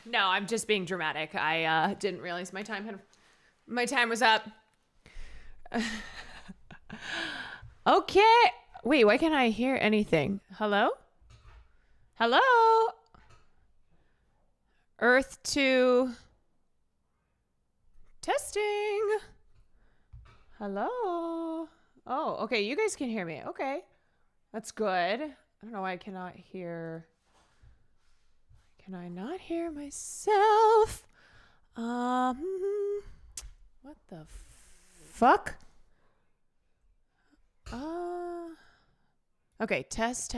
no, I'm just being dramatic. I didn't realize my time was up. Okay. Wait, why can't I hear anything? Hello? Hello? Earth 2. Testing. Hello? Oh, okay. You guys can hear me. Okay. That's good. I don't know why I cannot hear. Can I not hear myself? What the fuck? Okay, test.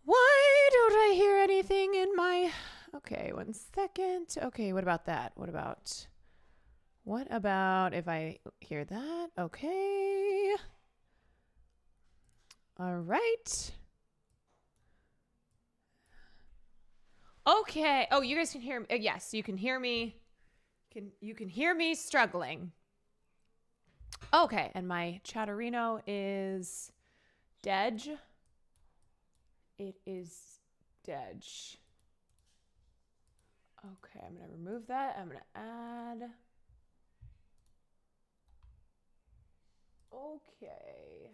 Why don't I hear anything in my... Okay, 1 second. Okay, what about that? What about if I hear that? Okay. All right. Okay. Oh, you guys can hear me. Yes, you can hear me. You can hear me struggling. Okay, and my chatterino is Dej. It is Dej. Okay, I'm going to remove that. I'm going to add. Okay.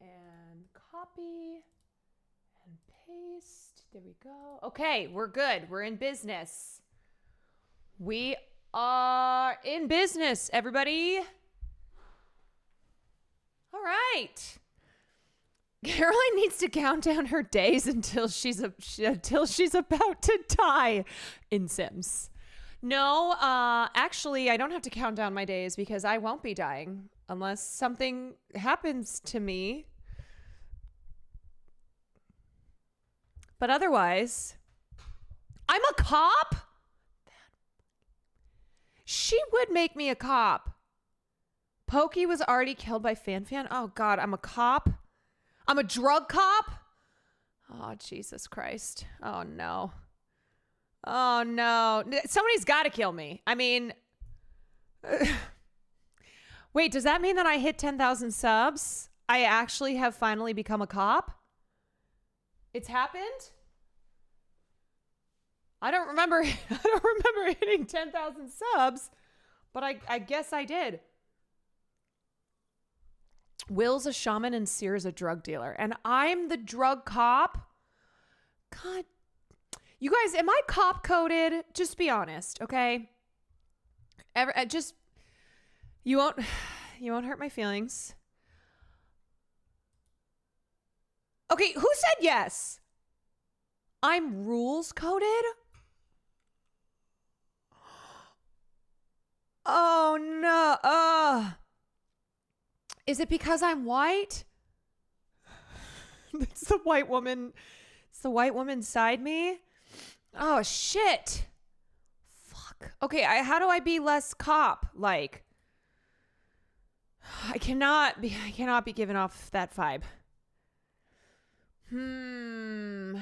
And copy and paste. There we go. Okay, we're good. We're in business. We are in business, everybody. All right. Caroline needs to count down her days until she's about to die in Sims. No, actually, I don't have to count down my days because I won't be dying unless something happens to me. But otherwise, I'm a cop? She would make me a cop. Pokey was already killed by Fan. Oh, God, I'm a cop? I'm a drug cop? Oh, Jesus Christ. Oh, no. Oh, no. Somebody's got to kill me. I mean, wait, does that mean that I hit 10,000 subs? I actually have finally become a cop? It's happened? I don't remember hitting 10,000 subs, but I guess I did. Will's a shaman and Sear's a drug dealer. And I'm the drug cop? God. You guys, am I cop coded? Just be honest, okay? You won't hurt my feelings. Okay, who said yes? I'm rules coded? Oh no. Is it because I'm white? It's the white woman. It's the white woman inside me. Oh shit. Fuck. Okay, how do I be less cop? Like, I cannot be giving off that vibe. I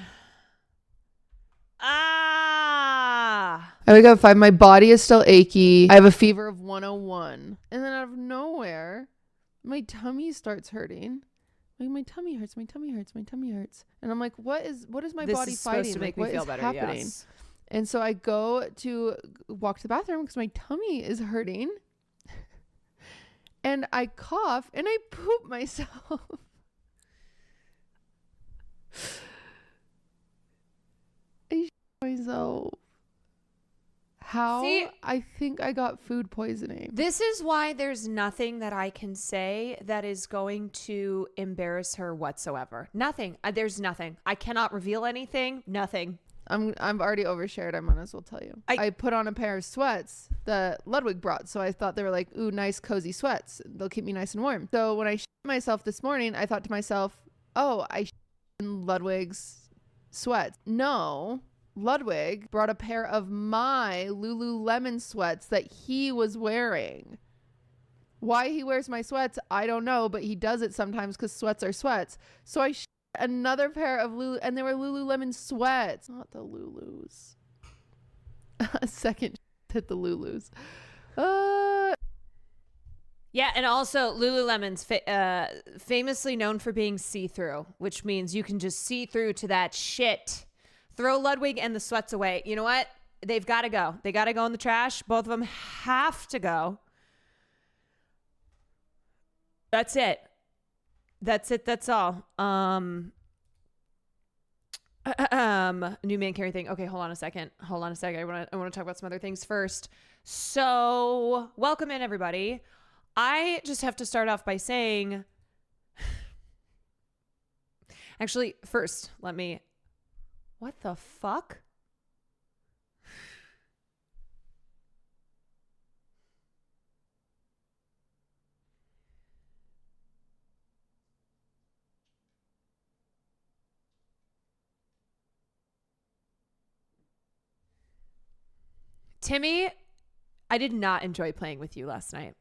wake up at 5. My body is still achy. I have a fever of 101. And then out of nowhere, my tummy starts hurting. Like, my tummy hurts. And I'm like, what is my this body is fighting? Supposed to make like, me feel better, happening? yes. And so I go to walk to the bathroom because my tummy is hurting. And I cough and I poop myself. I shit myself. How? See, I think I got food poisoning. This is why there's nothing that I can say that is going to embarrass her whatsoever. Nothing. There's nothing. I cannot reveal anything. Nothing. I'm already overshared. I might as well tell you. I put on a pair of sweats that Ludwig brought. So I thought they were like, ooh, nice, cozy sweats. They'll keep me nice and warm. So when I shit myself this morning, I thought to myself, oh, I shit in Ludwig's sweats. No, Ludwig brought a pair of my Lululemon sweats that he was wearing. Why he wears my sweats, I don't know, but he does it sometimes because sweats are sweats. So I another pair of and they were Lululemon sweats, not the Lulus. A second hit the Lulus. Yeah, and also Lululemon's famously known for being see-through, which means you can just see through to that shit. Throw Ludwig and the sweats away. You know what? They've got to go. They got to go in the trash. Both of them have to go. That's it. That's it. That's all. New man carry thing. Okay, hold on a second. I want to talk about some other things first. So, welcome in, everybody. I just have to start off by saying, actually, first, what the fuck? Timmy, I did not enjoy playing with you last night.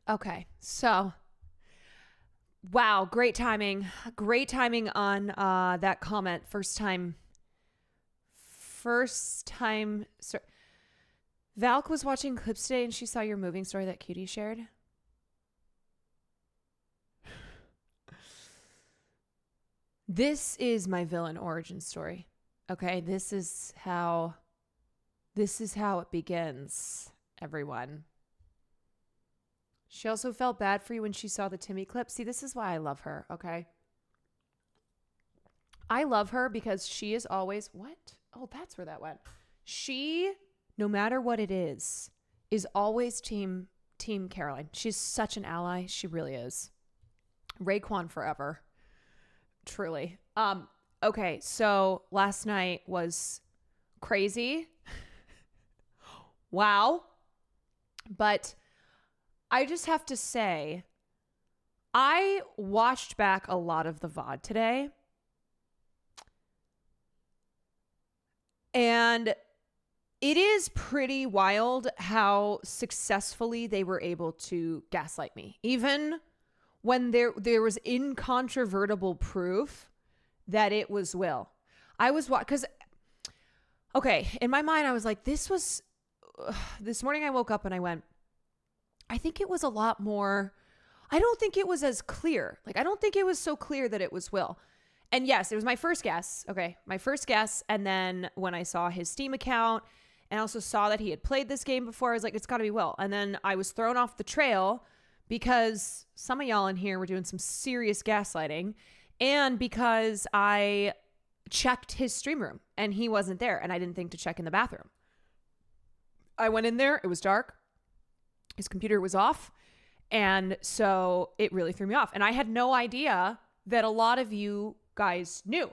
Okay, so wow, great timing. Great timing on that comment. First time. Valk was watching clips today and she saw your moving story that Cutie shared. This is my villain origin story. Okay, this is how it begins, everyone. She also felt bad for you when she saw the Timmy clip. See, this is why I love her, okay? I love her because she is always... What? Oh, that's where that went. She, no matter what it is always team Caroline. She's such an ally. She really is. Raekwon forever. Truly. Okay, so last night was crazy. Wow. But I just have to say, I watched back a lot of the VOD today. And it is pretty wild how successfully they were able to gaslight me. Even when there was incontrovertible proof that it was Will. I was, because, okay, in my mind, I was like, this morning I woke up and I went, I think it was a lot more, I don't think it was as clear. Like, I don't think it was so clear that it was Will. And yes, it was my first guess. Okay, my first guess. And then when I saw his Steam account and also saw that he had played this game before, I was like, it's got to be Will. And then I was thrown off the trail because some of y'all in here were doing some serious gaslighting. And because I checked his stream room and he wasn't there. And I didn't think to check in the bathroom. I went in there. It was dark. His computer was off. And so it really threw me off. And I had no idea that a lot of you guys knew.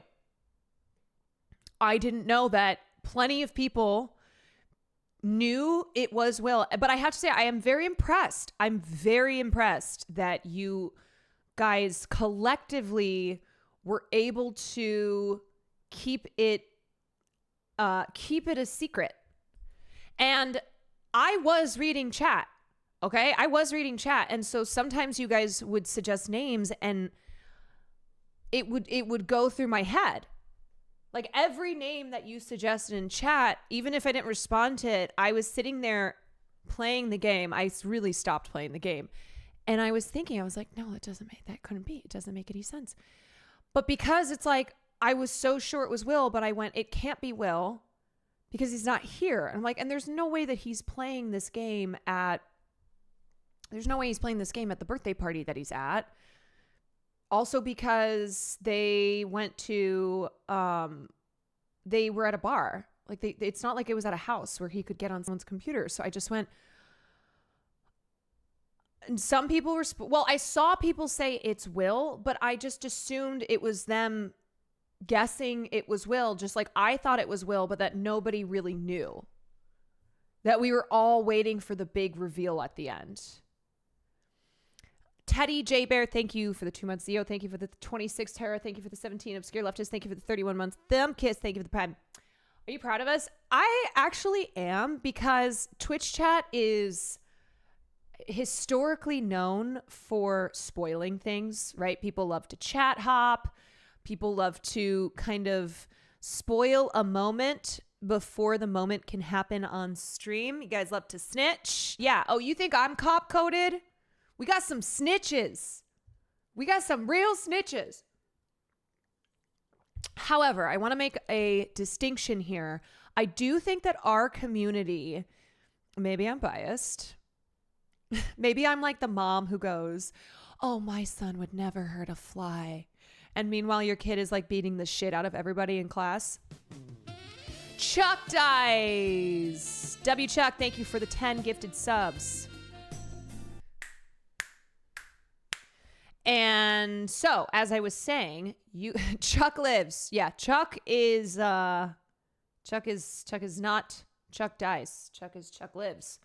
I didn't know that plenty of people knew it was Will. But I have to say, I am very impressed. I'm very impressed that you guys collectively were able to keep it a secret. And I was reading chat. Okay, I was reading chat. And so sometimes you guys would suggest names and it would go through my head. Like every name that you suggested in chat, even if I didn't respond to it, I was sitting there playing the game. I really stopped playing the game. And I was thinking, I was like, no, that couldn't be. It doesn't make any sense. But because it's like, I was so sure it was Will, but I went, it can't be Will because he's not here. And I'm like, and there's no way that he's playing this game at the birthday party that he's at. Also because they went to, they were at a bar. Like it's not like it was at a house where he could get on someone's computer. So I just went, and some people were, I saw people say it's Will, but I just assumed it was them guessing it was Will. Just like I thought it was Will, but that nobody really knew. That we were all waiting for the big reveal at the end. Teddy J Bear, thank you for the 2 months. Zio, thank you for the 26. Tara, thank you for the 17. Obscure Leftist, thank you for the 31 months. Them Kiss, thank you for the Prime. Are you proud of us? I actually am, because Twitch chat is historically known for spoiling things, right? People love to chat hop. People love to kind of spoil a moment before the moment can happen on stream. You guys love to snitch. Yeah. Oh, you think I'm cop coded? We got some snitches. We got some real snitches. However, I want to make a distinction here. I do think that our community, maybe I'm biased. Maybe I'm like the mom who goes, oh, my son would never hurt a fly. And meanwhile, your kid is like beating the shit out of everybody in class. Chuck Dies. W. Chuck, thank you for the 10 gifted subs. And so, as I was saying, Chuck lives. Yeah, Chuck is not Chuck Dies. Chuck lives.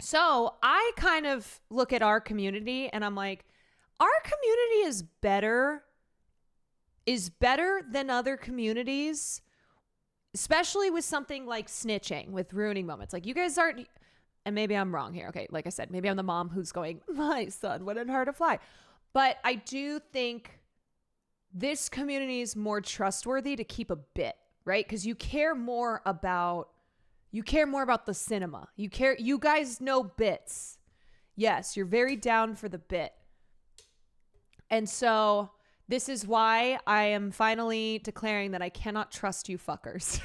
So I kind of look at our community and I'm like, our community is better than other communities, especially with something like snitching, with ruining moments. Like, you guys aren't, and maybe I'm wrong here. Okay, like I said, maybe I'm the mom who's going, my son wouldn't hurt a fly. But I do think this community is more trustworthy to keep a bit, right? Because you care more about the cinema. You guys know bits. Yes, you're very down for the bit. And so this is why I am finally declaring that I cannot trust you fuckers.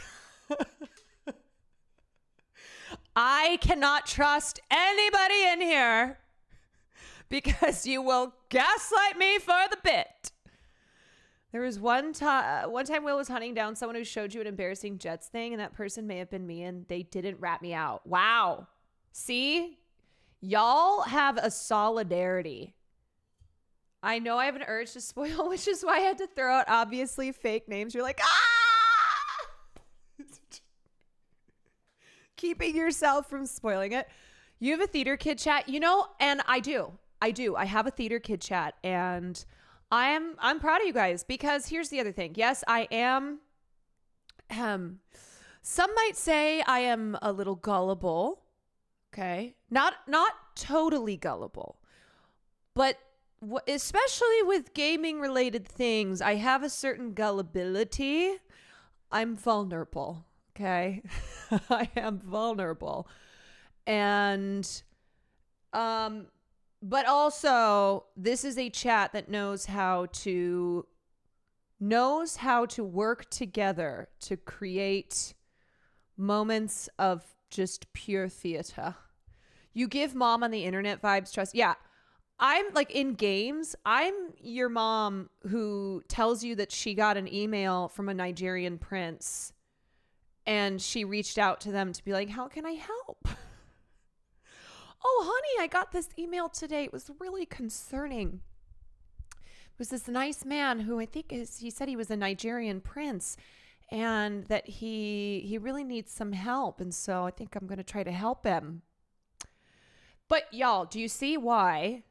I cannot trust anybody in here because you will gaslight me for the bit. There was one time Will was hunting down someone who showed you an embarrassing Jets thing, and that person may have been me, and they didn't rat me out. Wow. See? Y'all have a solidarity. I know I have an urge to spoil, which is why I had to throw out obviously fake names. You're like, ah! Keeping yourself from spoiling it. You have a theater kid chat, and I do. I have a theater kid chat, and I'm proud of you guys, because here's the other thing. Yes, I am. Some might say I am a little gullible. Okay, not totally gullible, but especially with gaming related things, I have a certain gullibility. I'm vulnerable. Okay, I am vulnerable, and but also, this is a chat that knows how to work together to create moments of just pure theater. You give mom on the internet vibes, trust. Yeah. I'm like, in games, I'm your mom who tells you that she got an email from a Nigerian prince and she reached out to them to be like, how can I help? Oh, honey, I got this email today. It was really concerning. It was this nice man who I think he said he was a Nigerian prince and that he really needs some help. And so I think I'm going to try to help him. But y'all, do you see why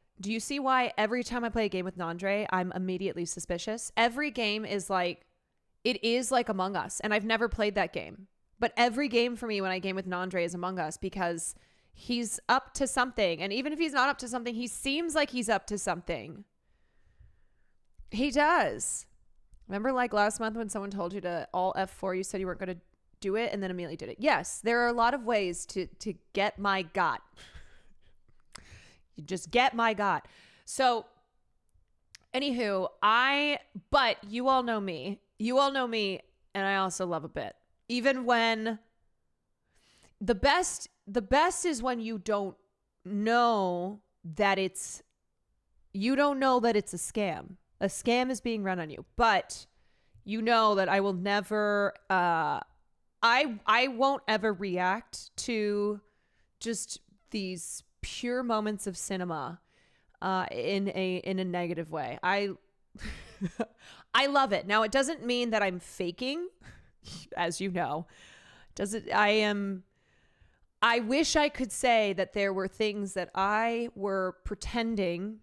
every time I play a game with Nandre, I'm immediately suspicious? Every game is like Among Us. And I've never played that game. But every game for me when I game with Nandre is Among Us, because he's up to something. And even if he's not up to something, he seems like he's up to something. He does. Remember like last month when someone told you to all F4, you said you weren't going to do it and then immediately did it. Yes, there are a lot of ways to get my got. You just get my got. So anywho, but you all know me. And I also love a bit. Even when the best is when you don't know that it's a scam. A scam is being run on you, but you know that I will never, I won't ever react to just these pure moments of cinema, in a negative way. I love it. Now, it doesn't mean that I'm faking, as you know. I wish I could say that there were things that I were pretending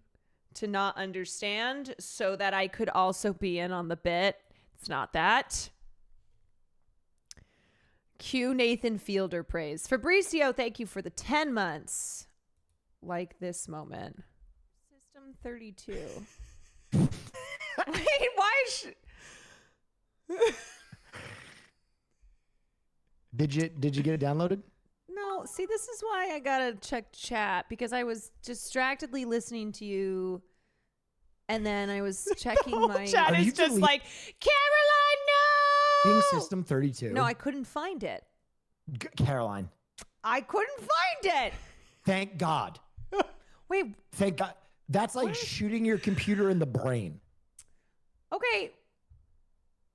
to not understand so that I could also be in on the bit. It's not that. Cue Nathan Fielder praise. Fabricio, thank you for the 10 months. Like this moment. System 32. Wait, why Did you get it downloaded? No, see, this is why I gotta check chat, because I was distractedly listening to you, and then I was checking my chat. Are Is you just delete- like, Caroline, no. Being System 32. No, I couldn't find it. Caroline. I couldn't find it. Thank God. Wait. Thank God. That's like shooting your computer in the brain. Okay.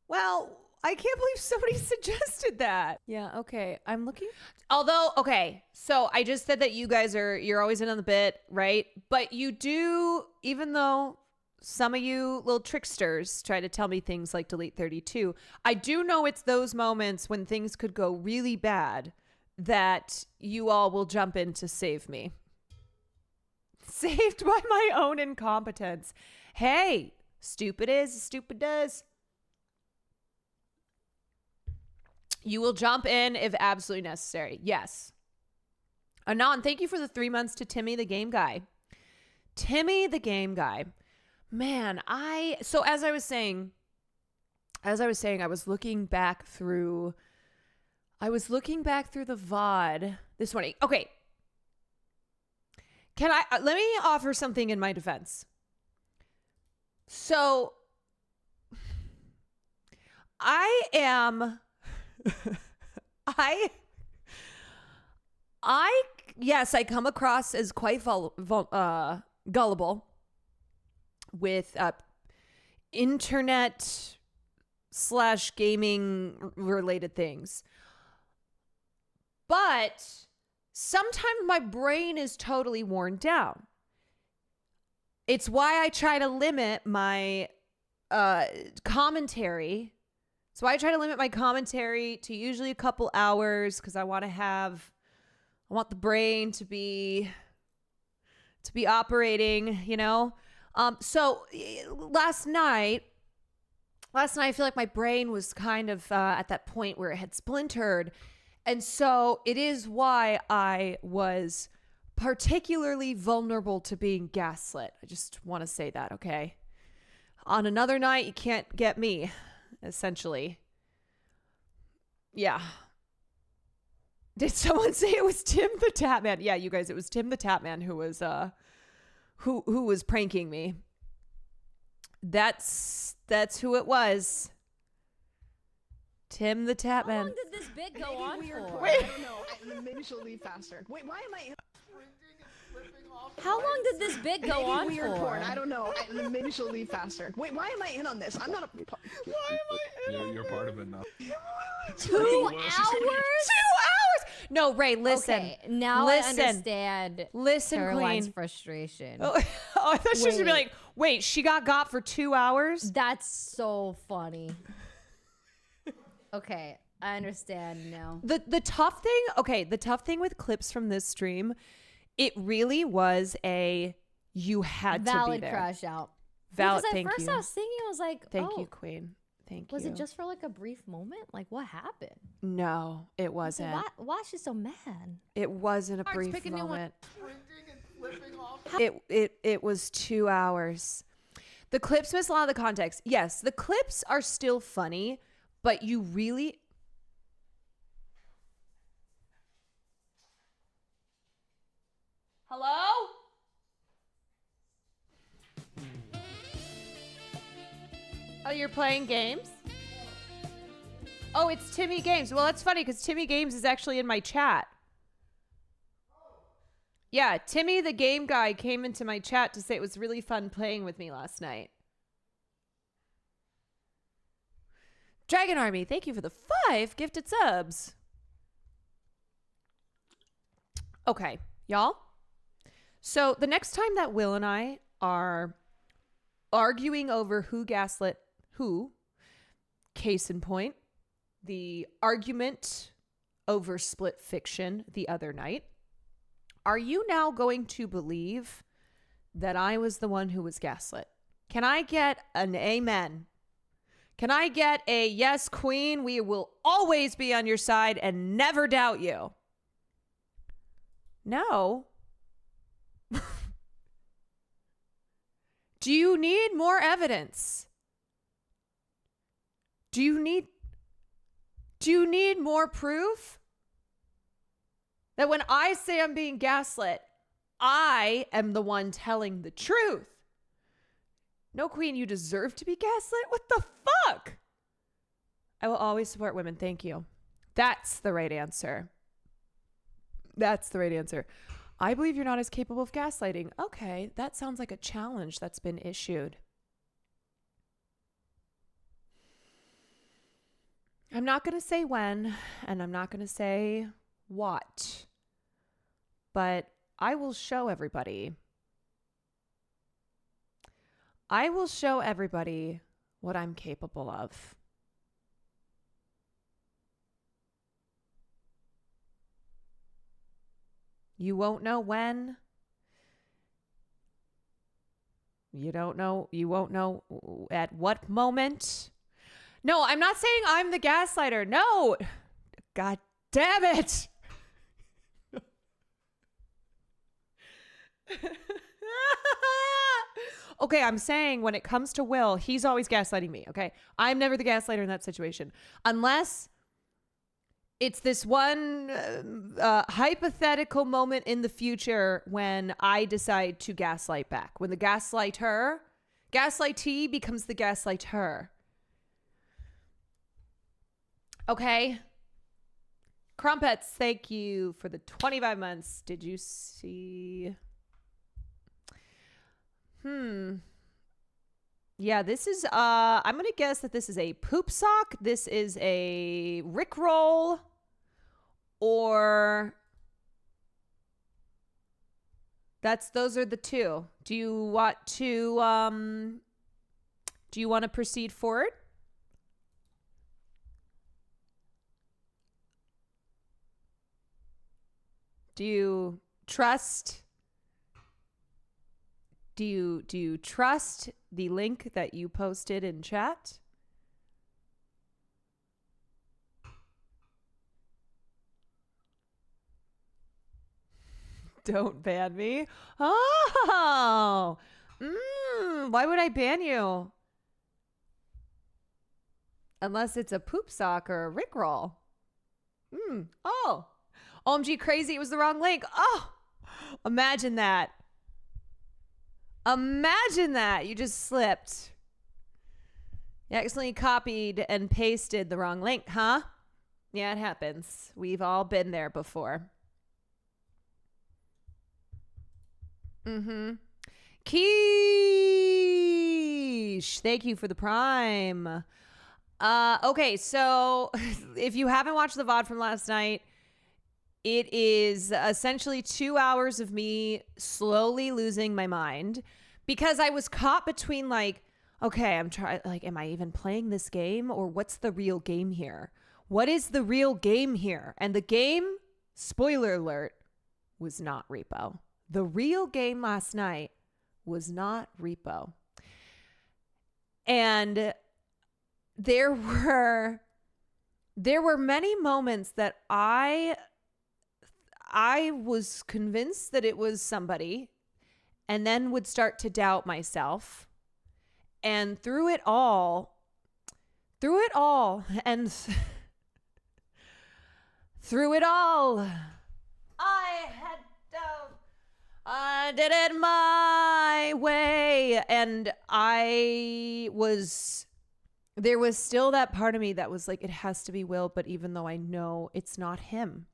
Well, I can't believe somebody suggested that. Yeah, okay. I'm looking. Although, okay, so I just said that you're always in on the bit, right? But you do, even though some of you little tricksters try to tell me things like delete 32, I do know it's those moments when things could go really bad that you all will jump in to save me. Saved by my own incompetence. Hey, stupid is, stupid does. You will jump in if absolutely necessary. Yes. Anon, thank you for the 3 months to Timmy the Game Guy. Timmy the Game Guy. Man, so as I was saying, I was looking back through the VOD this morning. Okay. Let me offer something in my defense. So yes, I come across as quite gullible with internet / gaming related things. But sometimes my brain is totally worn down. It's why I try to limit my commentary. So I try to limit my commentary to usually a couple hours, because I want the brain to be operating, you know? So last night, I feel like my brain was kind of at that point where it had splintered. And so it is why I was particularly vulnerable to being gaslit. I just want to say that, okay? On another night, you can't get me, essentially. Yeah. Did someone say it was Tim the Tapman? Yeah, you guys, it was Tim the Tapman who was who was pranking me. That's who it was. Tim the Tapman. How long did this bit go on for? Wait. I don't know. Maybe she'll leave faster. Wait, why am I? How long did this bit go on weird for? porn. I don't know. Maybe she'll leave faster. Wait, why am I in on this? I'm not a. Why am I in? You're part of it now. 2 hours? 2 hours? No, Ray, listen. Okay, now Listen. I understand Listen, Caroline's Queen. frustration. Oh, I thought she was gonna be Wait. like, wait, she got for 2 hours? That's so funny. Okay, I understand now. The tough thing with clips from this stream, it really was you had to be Valid there. crash out. Valid, Because thank at first you. I was thinking, I was like, Thank oh, you, Queen. Thank you. was it just for like a brief moment? Like, what happened? No, it So wasn't. why is she so mad? It wasn't a brief pick a new one. moment. It was 2 hours. The clips miss a lot of the context. Yes, the clips are still funny, but you really... Hello? Oh, you're playing games? Oh, it's Timmy Games. Well, that's funny because Timmy Games is actually in my chat. Yeah, Timmy the Game Guy came into my chat to say it was really fun playing with me last night. Dragon Army, thank you for the 5 gifted subs. Okay, y'all. So the next time that Will and I are arguing over who gaslit who, case in point, the argument over Split Fiction the other night, are you now going to believe that I was the one who was gaslit? Can I get an amen? Can I get a yes, Queen, we will always be on your side and never doubt you? No. Do you need more evidence? Do you need Do you need more proof? That when I say I'm being gaslit, I am the one telling the truth. No, Queen, you deserve to be gaslit? What the fuck? I will always support women. Thank you. That's the right answer. That's the right answer. I believe you're not as capable of gaslighting. Okay, that sounds like a challenge that's been issued. I'm not going to say when, and I'm not going to say what, but I will show everybody. I will show everybody what I'm capable of. You won't know when. You don't know. You won't know at what moment. No, I'm not saying I'm the gaslighter. No. God damn it. Okay, I'm saying when it comes to Will, he's always gaslighting me, okay? I'm never the gaslighter in that situation. Unless it's this one hypothetical moment in the future when I decide to gaslight back. When the gaslightee becomes the gaslighter. Okay? Crumpets, thank you for the 25 months. Did you see? Yeah, this is, I'm going to guess that this is a poop sock. This is a Rickroll. Or those are the two. Do you want to proceed forward? Do you trust the link that you posted in chat? Don't ban me. Oh, why would I ban you? Unless it's a poop sock or a Rickroll. Oh, OMG crazy. It was the wrong link. Oh, imagine that. Imagine that. You just slipped. You accidentally copied and pasted the wrong link, huh? Yeah, it happens. We've all been there before. Quiche, thank you for the prime. Okay, so if you haven't watched the VOD from last night, it is essentially 2 hours of me slowly losing my mind because I was caught between like, okay, am I even playing this game or what's the real game here? What is the real game here? And the game, spoiler alert, was not Repo. The real game last night was not Repo. And there were many moments that I was convinced that it was somebody and then would start to doubt myself. And through it all, I did it my way. And there was still that part of me that was like, it has to be Will, but even though I know it's not him.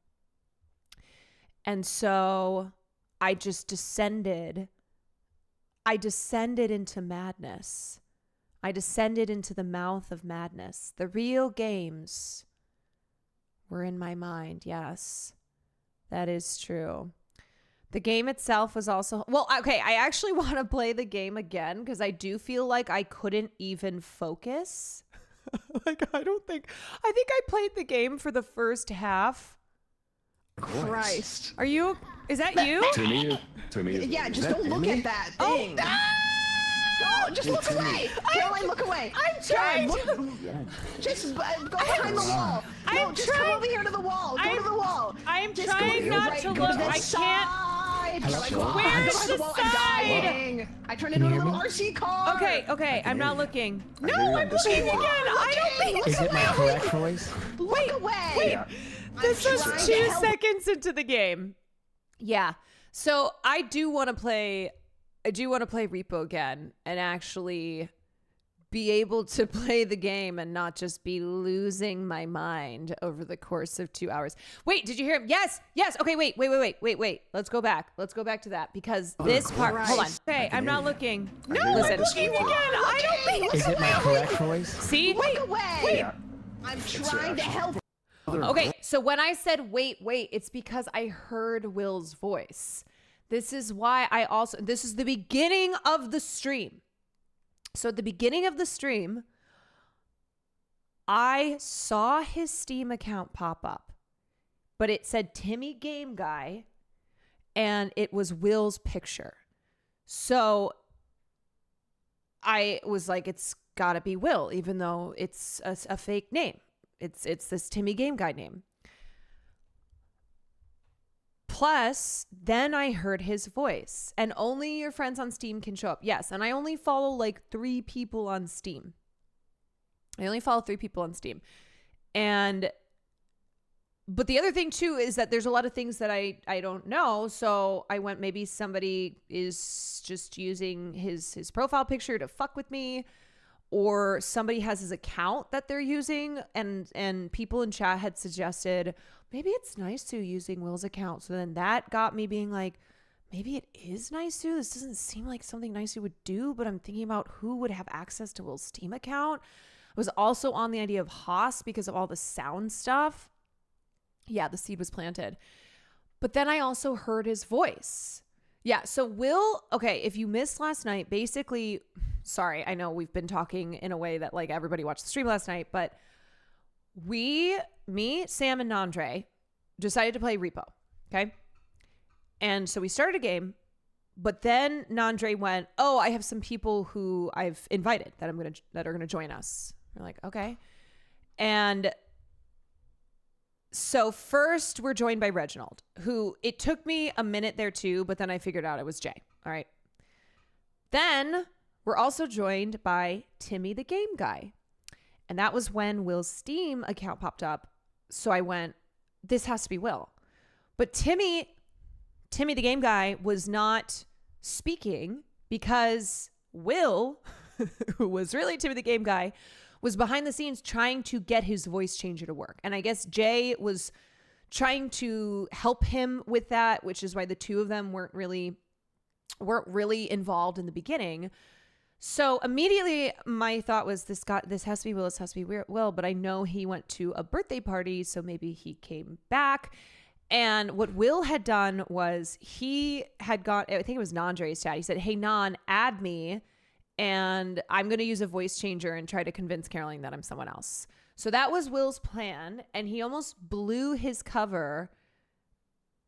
And so I just descended. I descended into madness. I descended into the mouth of madness. The real games were in my mind. Yes, that is true. The game itself was also, well, okay, I actually want to play the game again because I do feel like I couldn't even focus. I think I played the game for the first half. Christ. Is that you? To me. Yeah, just don't look at that thing. Oh, just look away. Caroline, look away. I'm trying Just go behind the wall. Just come over here to the wall. Go to the wall. I am trying not to look. I can't. side, but I go, Where's the well, side? I'm dying. I turned into a little RC car. Okay, I'm not looking. No, I'm this looking one. again. I don't think Is it my correct choice? Look away. this was trying to 2 help. seconds into the game. Yeah. So I do want to play Repo again and actually be able to play the game and not just be losing my mind over the course of 2 hours. Wait, did you hear him? Yes. Okay, wait. Let's go back to that because this part, hold on. Okay, I'm not looking. No, listen. I'm looking again. I don't think. Is it my correct choice? See? Look away. I'm trying to help. Okay, so when I said wait, it's because I heard Will's voice. This is why this is the beginning of the stream. So at the beginning of the stream, I saw his Steam account pop up, but it said Timmy Game Guy and it was Will's picture. So I was like, it's gotta be Will, even though it's a fake name. It's this Timmy Game Guy name. Plus, then I heard his voice, and only your friends on Steam can show up. Yes, and I only follow like 3 people on Steam. But the other thing too is that there's a lot of things that I don't know. So I went, maybe somebody is just using his profile picture to fuck with me, or somebody has his account that they're using, and people in chat had suggested maybe it's nice to using Will's account. So then that got me being like, maybe it is nice to. This doesn't seem like something nice you would do, but I'm thinking about who would have access to Will's Steam account. I was also on the idea of Haas because of all the sound stuff. Yeah, the seed was planted. But then I also heard his voice. Yeah, so Will, okay, if you missed last night, basically, sorry, I know we've been talking in a way that like everybody watched the stream last night, but me, Sam, and Nandre decided to play Repo, okay? And so we started a game, but then Nandre went, oh, I have some people who I've invited that are gonna join us. We're like, okay. And so first we're joined by Reginald, who it took me a minute there too, but then I figured out it was Jay. All right. Then we're also joined by Timmy the Game Guy. And that was when Will's Steam account popped up. So I went, this has to be Will. But Timmy the Game Guy was not speaking because Will, who was really Timmy the Game Guy, was behind the scenes trying to get his voice changer to work. And I guess Jay was trying to help him with that, which is why the two of them weren't really involved in the beginning. So immediately my thought was, this has to be Will, this has to be Will, but I know he went to a birthday party, so maybe he came back. And what Will had done was he had got, I think it was Nandre's chat. He said, hey, Nan, add me, and I'm going to use a voice changer and try to convince Caroline that I'm someone else. So that was Will's plan, and he almost blew his cover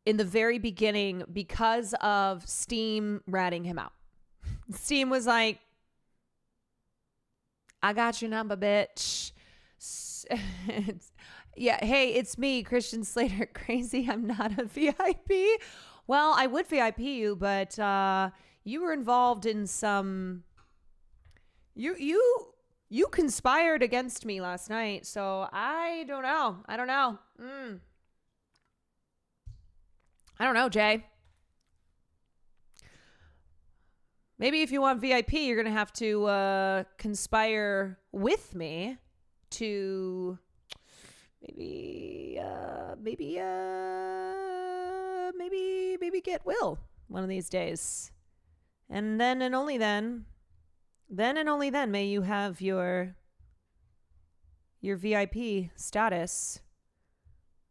in the very beginning because of Steam ratting him out. Steam was like, I got your number, bitch. Yeah, hey, it's me, Christian Slater. Crazy, I'm not a VIP. Well, I would VIP you, but you were involved in some... You conspired against me last night, so I don't know. I don't know, Jay. Maybe if you want VIP, you're going to have to conspire with me to maybe get Will one of these days. And then and only then may you have your VIP status.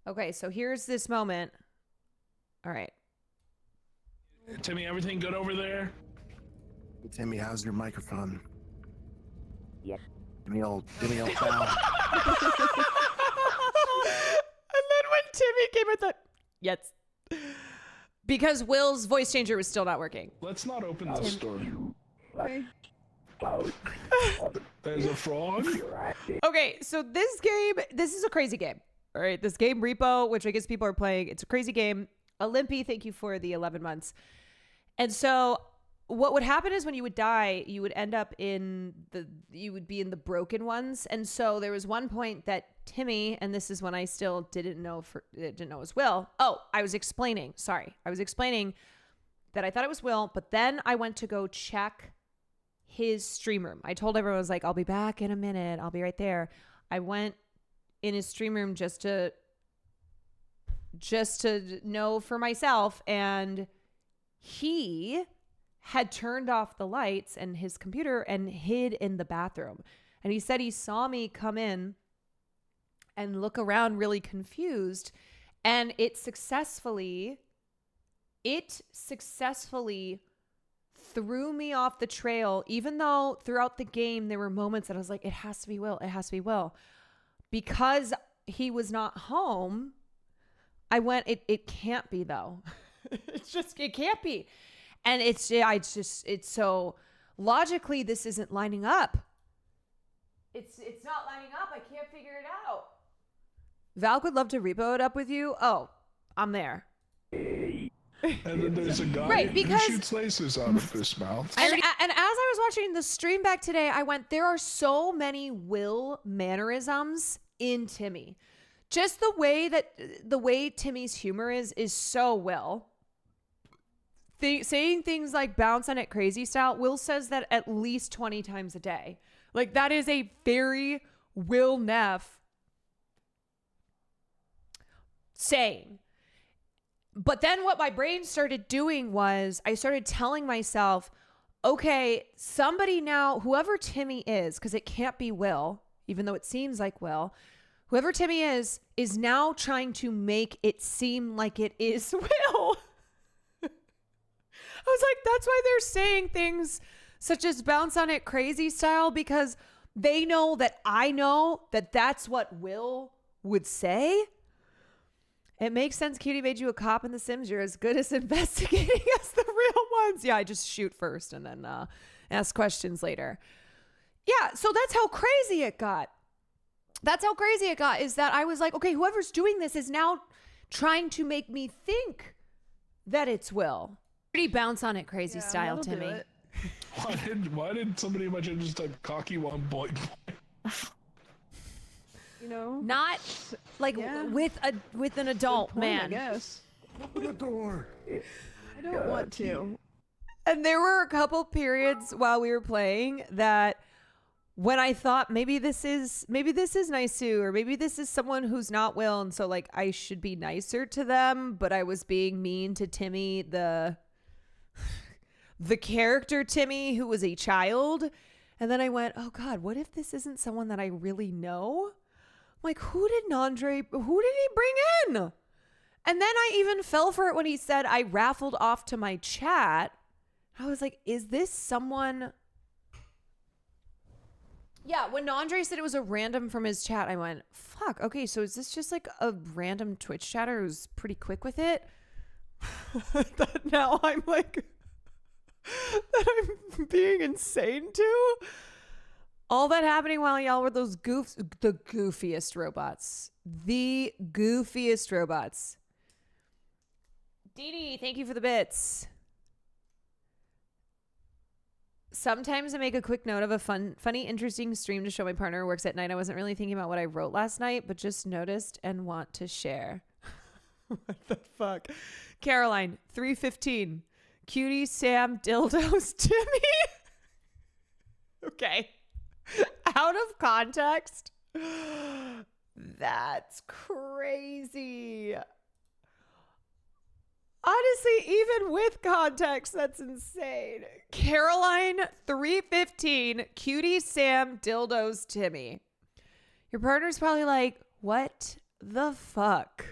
Okay, so here's this moment. All right. Timmy, everything good over there? Timmy, how's your microphone? Yep. Give me old sound. And then when Timmy came with the yes, because Will's voice changer was still not working. Let's not open this door. Okay. There's a frog. Okay, so this is a crazy game. All right, this game Repo, which I guess people are playing, it's a crazy game. Olympi, thank you for the 11 months. And so what would happen is when you would die, you would end up you would be in the broken ones. And so there was one point that Timmy, and this is when I still didn't know it was Will. Oh, I was explaining that I thought it was Will, but then I went to go check his stream room. I told everyone, I was like, I'll be back in a minute. I'll be right there. I went in his stream room just to know for myself, and he had turned off the lights and his computer and hid in the bathroom. And he said he saw me come in and look around really confused, and it successfully threw me off the trail, even though throughout the game there were moments that I was like, it has to be Will. Because he was not home, I went, it can't be though. It can't be. And it's so logically, this isn't lining up. It's not lining up. I can't figure it out. Valk would love to repo it up with you. Oh, I'm there. And then there's a guy Right, because- who shoots lasers out of his mouth. And as I was watching the stream back today, I went, there are so many Will mannerisms in Timmy. Just the way Timmy's humor is so Will. Saying things like bounce on it crazy style. Will says that at least 20 times a day. Like, that is a very Will Neff saying. But then what my brain started doing was I started telling myself, okay, somebody now, whoever Timmy is, because it can't be Will, even though it seems like Will, whoever Timmy is now trying to make it seem like it is Will. I was like, that's why they're saying things such as bounce on it crazy style, because they know that I know that that's what Will would say. It makes sense. Cutie made you a cop in The Sims. You're as good as investigating as the real ones. Yeah, I just shoot first and then ask questions later. Yeah, so that's how crazy it got. Is that I was like, okay, whoever's doing this is now trying to make me think that it's Will. Pretty bounce on it crazy style, Timmy. Why did somebody in my chat just type cocky one boy? You know, Not like with an adult point, man. I guess. Open the door. I don't want to. And there were a couple periods while we were playing that when I thought maybe this is Naisu, or maybe this is someone who's not Will, and so like I should be nicer to them, but I was being mean to Timmy, the character Timmy who was a child. And then I went, oh God, what if this isn't someone that I really know? Like, who did he bring in? And then I even fell for it when he said I raffled off to my chat. I was like, is this someone? Yeah, when Andre said it was a random from his chat, I went, fuck, okay, so is this just like a random Twitch chatter who's pretty quick with it? That now I'm like, that I'm being insane to? All that happening while y'all were the goofiest robots. The goofiest robots. Dee Dee, thank you for the bits. Sometimes I make a quick note of a funny, interesting stream to show my partner who works at night. I wasn't really thinking about what I wrote last night, but just noticed and want to share. What the fuck? Caroline, 3:15. Cutie Sam dildos Timmy. Okay. Out of context. That's crazy. Honestly, even with context, that's insane. Caroline, 3:15, Cutie Sam dildos Timmy. Your partner's probably like, what the fuck?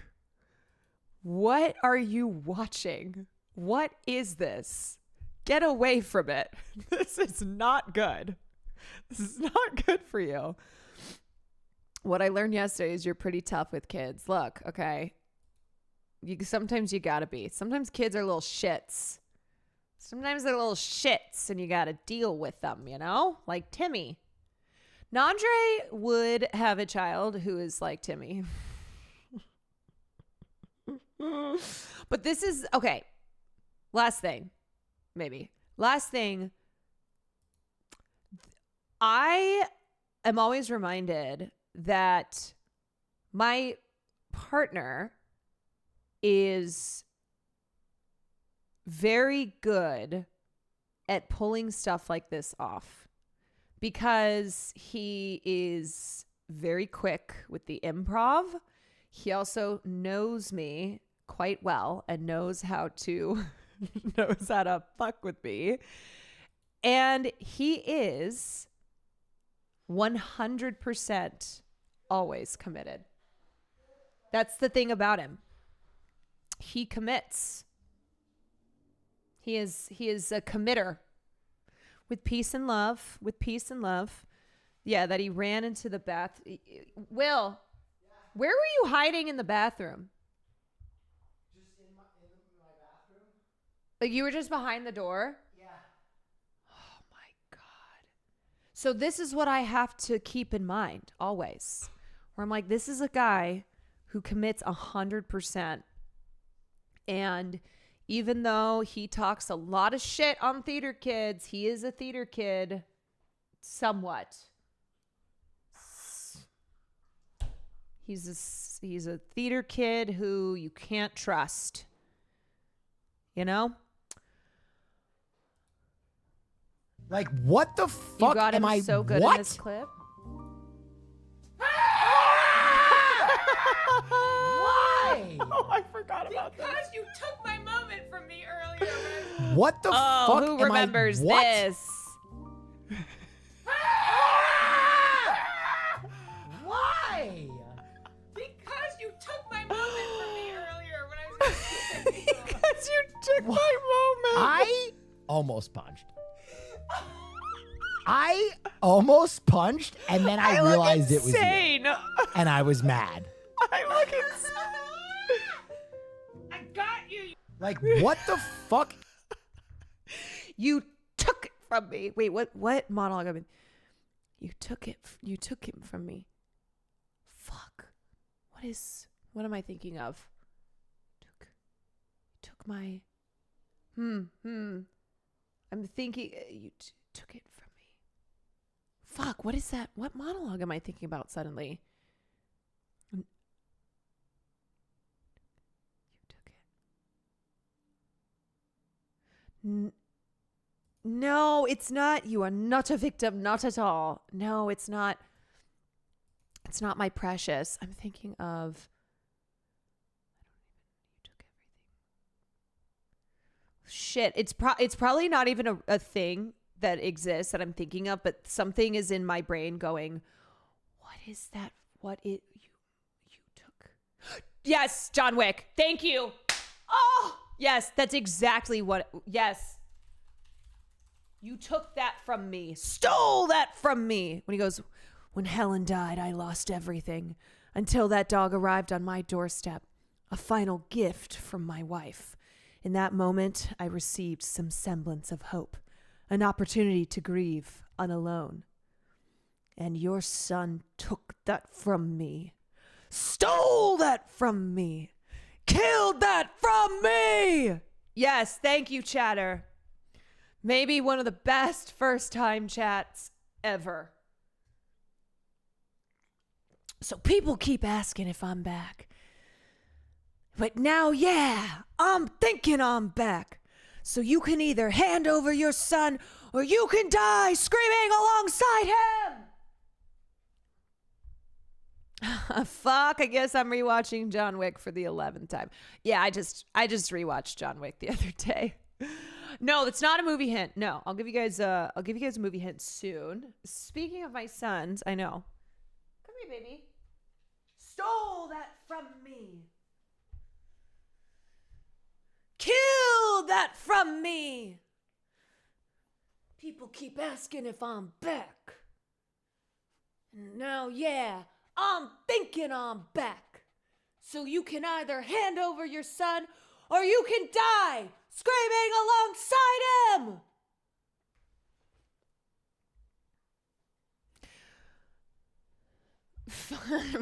What are you watching? What is this? Get away from it. This is not good. This is not good for you. What I learned yesterday is you're pretty tough with kids. Look, okay. Sometimes you gotta be. Sometimes kids are little shits. Sometimes they're little shits and you gotta deal with them, you know? Like Timmy. Nandre would have a child who is like Timmy. But this is okay. Last thing, maybe. Last thing. I am always reminded that my partner is very good at pulling stuff like this off because he is very quick with the improv. He also knows me quite well and knows how to fuck with me. And he is 100% always committed. That's the thing about him. He commits. He is a committer with peace and love, Yeah, that he ran into the bath. Will, where were you hiding in the bathroom? Just in my bathroom. Like you were just behind the door? Yeah. Oh my God. So this is what I have to keep in mind always. Where I'm like, this is a guy who commits 100%. And even though he talks a lot of shit on theater kids, he is a theater kid somewhat. He's a theater kid who you can't trust. You know? Like, what the fuck You got him am I? so good what? in this clip. Why? Oh, I forgot about that. Because you took my moment from me earlier. What the fuck Who am remembers I? What? this? Why? Because you took my moment from me earlier when I was because you took my moment. I almost punched. I almost punched, and then I realized it was you. Insane. And I was mad. I look insane. I got you. Like, what the fuck? You took it from me. Wait, what monologue? I mean, you took it from me. Fuck. What am I thinking of? Took my. I'm thinking you took it from me. Fuck. What is that? What monologue am I thinking about suddenly? You took it. No, it's not. You are not a victim. Not at all. No, it's not. It's not my precious. I'm thinking of. You took everything. Shit. It's probably not even a thing that exists that I'm thinking of, but something is in my brain going, what is that? You took. Yes, John Wick. Thank you. Oh, yes, that's exactly what. Yes. You took that from me. Stole that from me. When he goes, when Helen died, I lost everything until that dog arrived on my doorstep. A final gift from my wife. In that moment, I received some semblance of hope, an opportunity to grieve unalone. And your son took that from me. Stole that from me. Killed that from me. Yes, thank you, chatter. Maybe one of the best first-time chats ever. So people keep asking if I'm back. But now, yeah, I'm thinking I'm back. So you can either hand over your son or you can die screaming alongside him. Fuck, I guess I'm rewatching John Wick for the 11th time. Yeah, I just rewatched John Wick the other day. No, it's not a movie hint. No, I'll give you guys a movie hint soon. Speaking of my sons, I know. Come here, baby. Stole that from me. Killed that from me. People keep asking if I'm back. And now, yeah, I'm thinking I'm back. So you can either hand over your son or you can die screaming alongside him.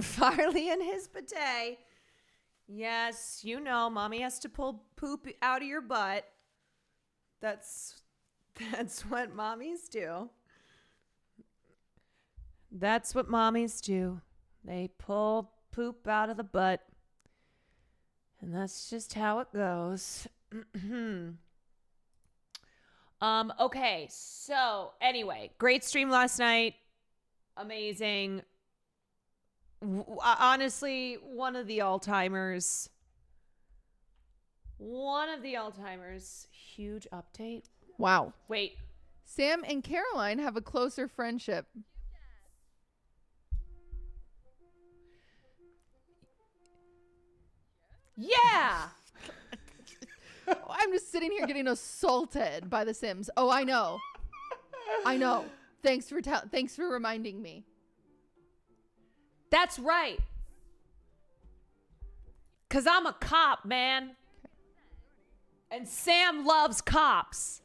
Farley and his bidet Yes, you know, mommy has to pull poop out of your butt. That's what mommies do. That's what mommies do. They pull poop out of the butt. And that's just how it goes. Okay, so anyway, great stream last night. Amazing. Honestly, one of the all-timers. Huge update. Wow. Wait. Sam and Caroline have a closer friendship. Yeah. I'm just sitting here getting assaulted by the Sims. Oh, I know. Thanks for reminding me. That's right. 'Cause I'm a cop, man. And Sam loves cops.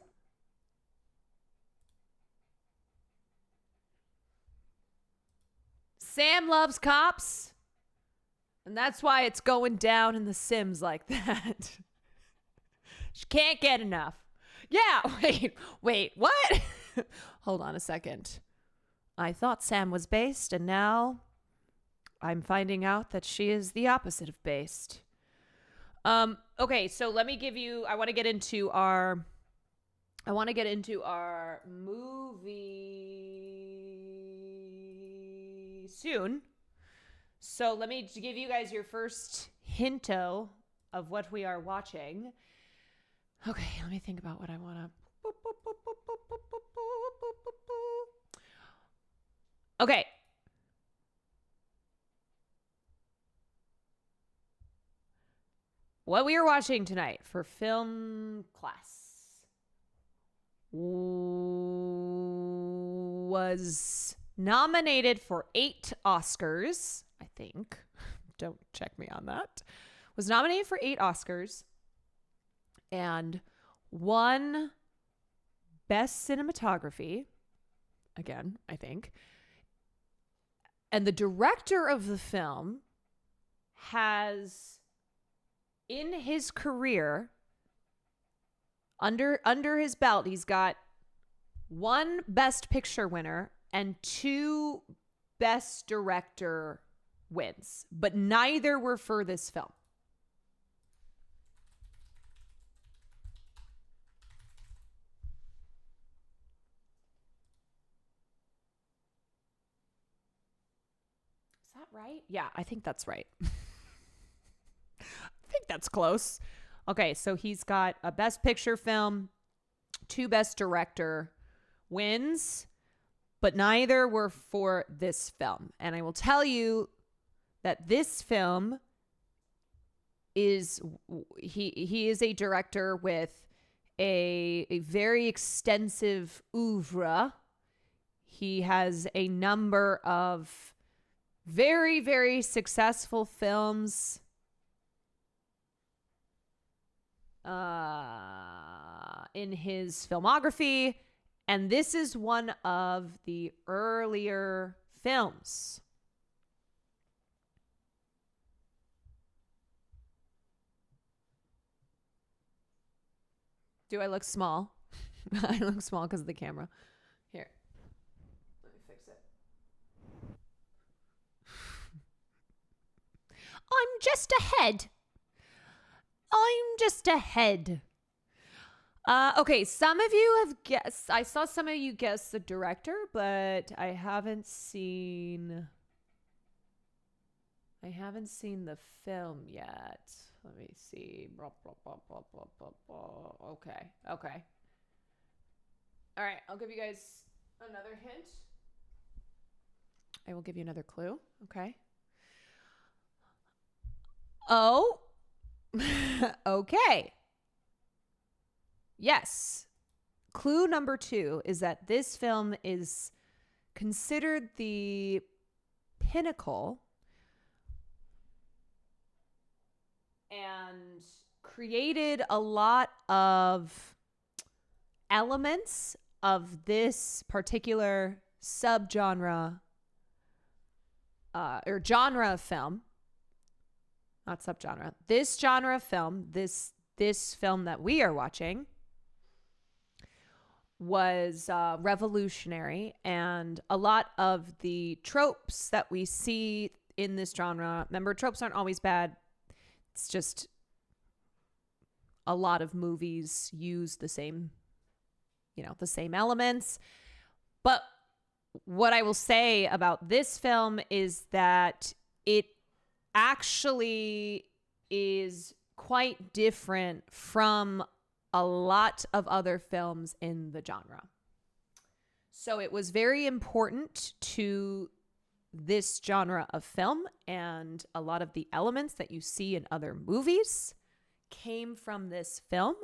Sam loves cops. And that's why it's going down in The Sims like that. She can't get enough. Yeah, wait, what? Hold on a second. I thought Sam was based, and now I'm finding out that she is the opposite of based. Okay, so let me give you, I want to get into our movie soon. So let me give you guys your first hinto of what we are watching. Okay, let me think about what I want to. Okay. What we are watching tonight for film class was nominated for 8 Oscars, I think. Don't check me on that. Was nominated for 8 Oscars and won Best Cinematography, again, I think. And the director of the film has, in his career, under his belt, he's got 1 Best Picture winner and 2 Best Director wins, but neither were for this film. Is that right? Yeah, I think that's right. I think that's close. Okay, so he's got a Best Picture film, 2 Best Director wins, but neither were for this film. And I will tell you that this film is, he is a director with a very extensive oeuvre. He has a number of very, very successful films in his filmography, and this is one of the earlier films. Do I look small? I look small because of the camera. Here. Let me fix it. I'm just ahead. Okay, some of you have guessed. I saw some of you guess the director, but I haven't seen the film yet. Let me see. Okay. All right, I'll give you guys another hint. I will give you another clue. Okay. Oh. Okay. Yes. Clue number 2 is that this film is considered the pinnacle and created a lot of elements of this particular subgenre or genre of film. not subgenre. This genre of film, this film that we are watching was revolutionary, and a lot of the tropes that we see in this genre, remember, tropes aren't always bad. It's just a lot of movies use the same elements. But what I will say about this film is that it actually is quite different from a lot of other films in the genre. So it was very important to this genre of film, and a lot of the elements that you see in other movies came from this film,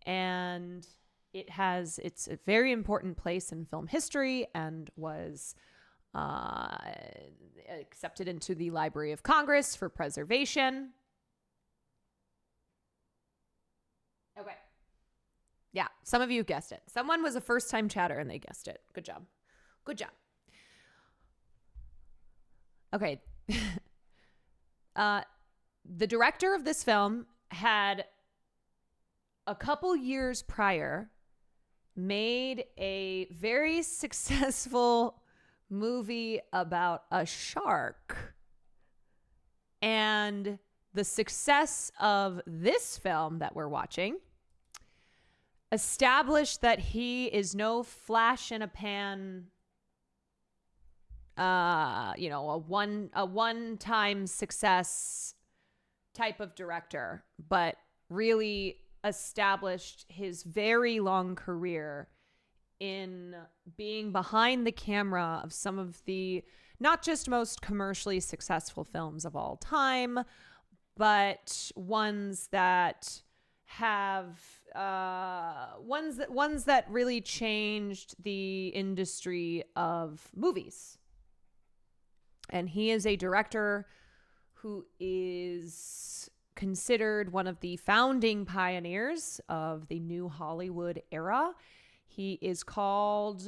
and it's a very important place in film history and was accepted into the Library of Congress for preservation. Okay. Yeah, some of you guessed it. Someone was a first-time chatter and they guessed it. Good job. Good job. Okay. The director of this film had a couple years prior made a very successful movie about a shark. And the success of this film that we're watching established that he is no flash in a pan, a one-time success type of director, but really established his very long career in being behind the camera of some of the not just most commercially successful films of all time, but ones that have ones that really changed the industry of movies. And he is a director who is considered one of the founding pioneers of the new Hollywood era. He is called,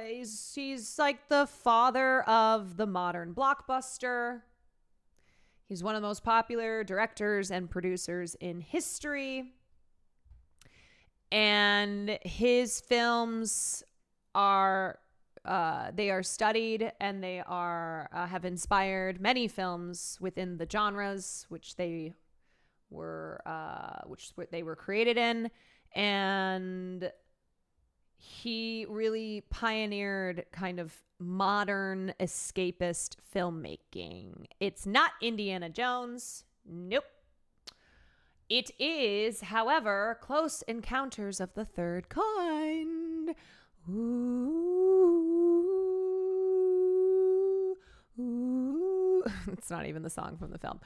he's like the father of the modern blockbuster. He's one of the most popular directors and producers in history. And his films are, they are studied, and they are have inspired many films within the genres which they were created in. And he really pioneered kind of modern escapist filmmaking. It's not Indiana Jones. Nope. It is, however, Close Encounters of the Third Kind. Ooh, ooh. It's not even the song from the film.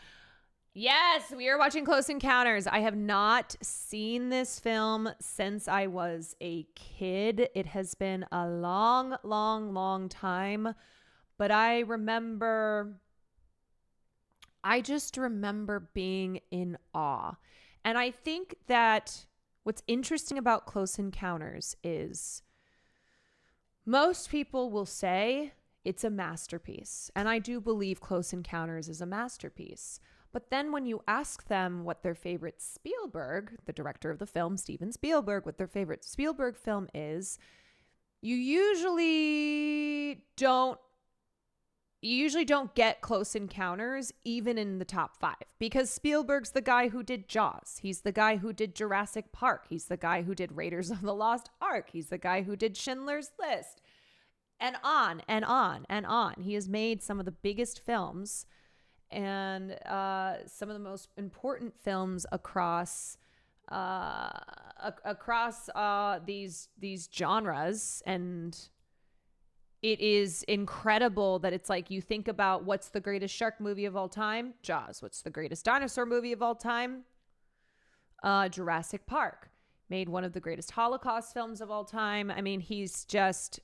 Yes, we are watching Close Encounters. I have not seen this film since I was a kid. It has been a long, long, long time. But I just remember being in awe. And I think that what's interesting about Close Encounters is most people will say it's a masterpiece. And I do believe Close Encounters is a masterpiece. But then when you ask them what their favorite Spielberg, the director of the film, Steven Spielberg, what their favorite Spielberg film is, you usually don't get Close Encounters even in the top 5, because Spielberg's the guy who did Jaws. He's the guy who did Jurassic Park. He's the guy who did Raiders of the Lost Ark. He's the guy who did Schindler's List. And on and on and on. He has made some of the biggest films and some of the most important films across these genres. And it is incredible that it's like, you think about what's the greatest shark movie of all time? Jaws. What's the greatest dinosaur movie of all time? Jurassic Park. Made one of the greatest Holocaust films of all time. I mean, has just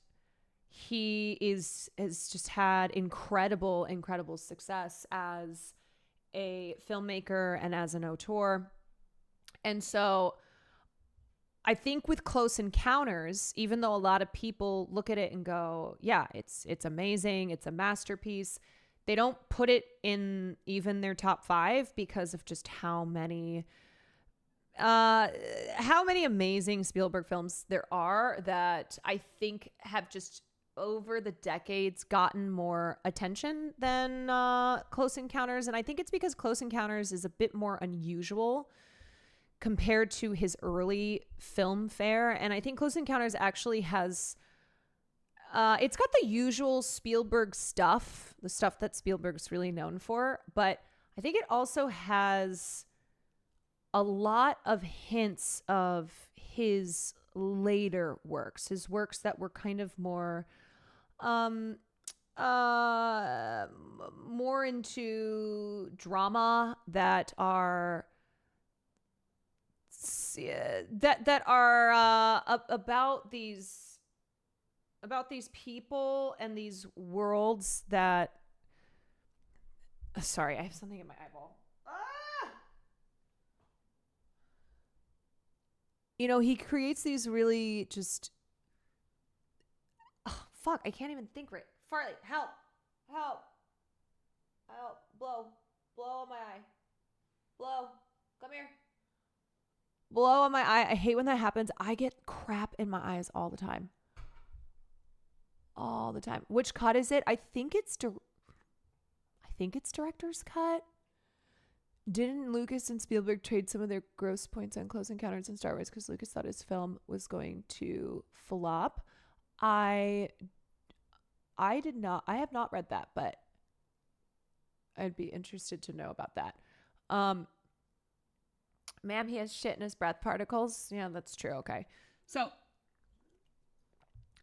had incredible success as a filmmaker and as an auteur. And so I think with Close Encounters, even though a lot of people look at it and go, yeah, it's amazing, it's a masterpiece, they don't put it in even their top 5 because of just how many amazing Spielberg films there are that I think have just over the decades gotten more attention than Close Encounters. And I think it's because Close Encounters is a bit more unusual compared to his early film fare. And I think Close Encounters actually has, it's got the usual Spielberg stuff, the stuff that Spielberg's really known for. But I think it also has a lot of hints of his later works, his works that were kind of more more into drama, that are about these people and these worlds that sorry, I have something in my eyeball. You know, he creates these really just fuck, I can't even think right. Farley, help. Blow on my eye. Blow. Come here. Blow on my eye. I hate when that happens. I get crap in my eyes all the time. Which cut is it? I think it's director's cut. Didn't Lucas and Spielberg trade some of their gross points on Close Encounters and Star Wars because Lucas thought his film was going to flop? I have not read that, but I'd be interested to know about that. Ma'am, he has shit in his breath particles. Yeah, that's true. Okay. So,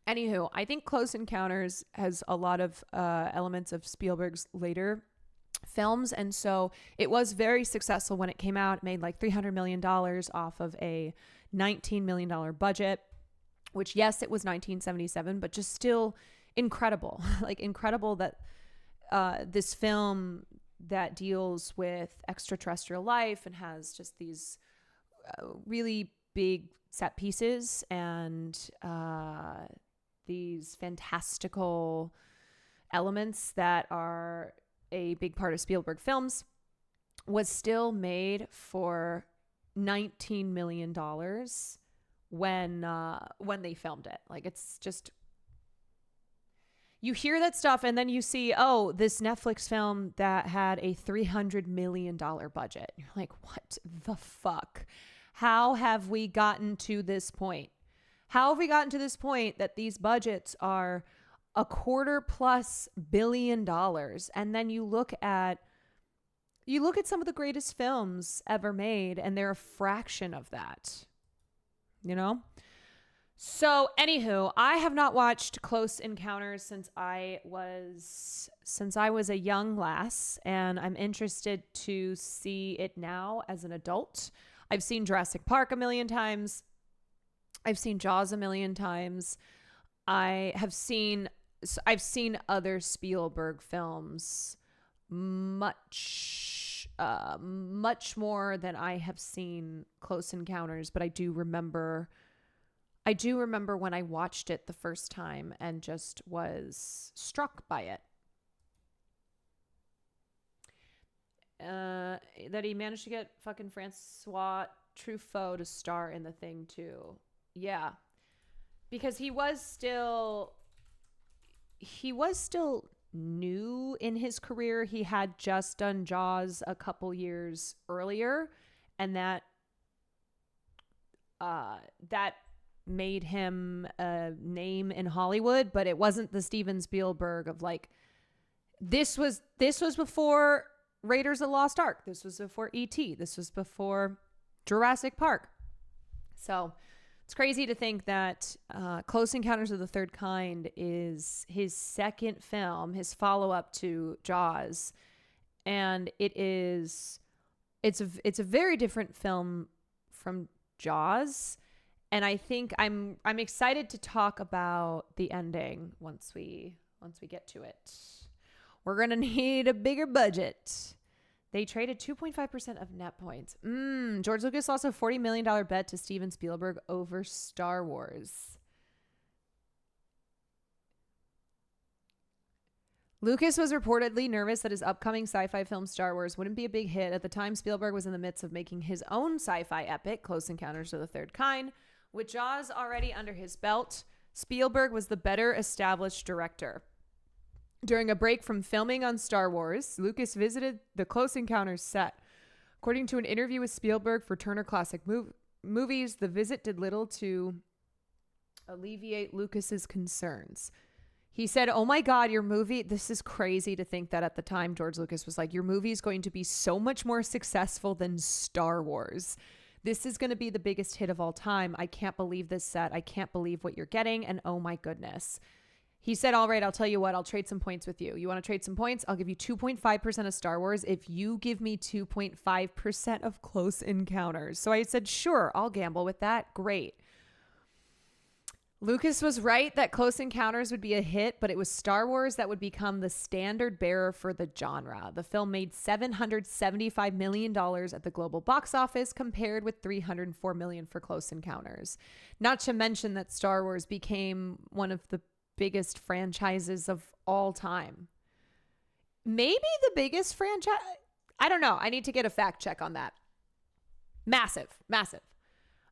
anywho, I think Close Encounters has a lot of elements of Spielberg's later films. And so it was very successful when it came out. It made like $300 million off of a $19 million budget, which, yes, it was 1977, but just still incredible. Like, incredible that this film that deals with extraterrestrial life and has just these really big set pieces and these fantastical elements that are a big part of Spielberg films was still made for $19 million when they filmed it. Like, it's just, you hear that stuff and then you see, oh, this Netflix film that had a $300 million budget. You're like, what the fuck? How have we gotten to this point? How have we gotten to this point that these budgets are $250 billion? And then you look at some of the greatest films ever made and they're a fraction of that, you know? So anywho, I have not watched Close Encounters since I was a young lass, and I'm interested to see it now as an adult. I've seen Jurassic Park a million times. I've seen Jaws a million times. I've seen other Spielberg films much more than I have seen Close Encounters, but I do remember when I watched it the first time and just was struck by it. That he managed to get fucking Francois Truffaut to star in the thing too. Yeah. Because he was still new in his career. He had just done Jaws a couple years earlier, and that made him a name in Hollywood, but it wasn't the Steven Spielberg of like, this was before Raiders of the Lost Ark. This was before E.T. This was before Jurassic Park. So it's crazy to think that Close Encounters of the Third Kind is his second film, his follow-up to Jaws. And it's a very different film from Jaws. And I think I'm excited to talk about the ending once we get to it. We're going to need a bigger budget. They traded 2.5% of net points. George Lucas lost a $40 million bet to Steven Spielberg over Star Wars. Lucas was reportedly nervous that his upcoming sci-fi film Star Wars wouldn't be a big hit. At the time, Spielberg was in the midst of making his own sci-fi epic, Close Encounters of the Third Kind. With Jaws already under his belt, Spielberg was the better established director. During a break from filming on Star Wars, Lucas visited the Close Encounters set. According to an interview with Spielberg for Turner Classic Movies, the visit did little to alleviate Lucas's concerns. He said, "Oh my God, your movie," this is crazy to think that at the time George Lucas was like, "Your movie is going to be so much more successful than Star Wars. This is going to be the biggest hit of all time. I can't believe this set. I can't believe what you're getting. And oh my goodness." He said, "All right, I'll tell you what, I'll trade some points with you. You want to trade some points? I'll give you 2.5% of Star Wars if you give me 2.5% of Close Encounters." So I said, "Sure, I'll gamble with that. Great." Lucas was right that Close Encounters would be a hit, but it was Star Wars that would become the standard bearer for the genre. The film made $775 million at the global box office, compared with $304 million for Close Encounters. Not to mention that Star Wars became one of the biggest franchises of all time. Maybe the biggest franchise. I don't know. I need to get a fact check on that. Massive.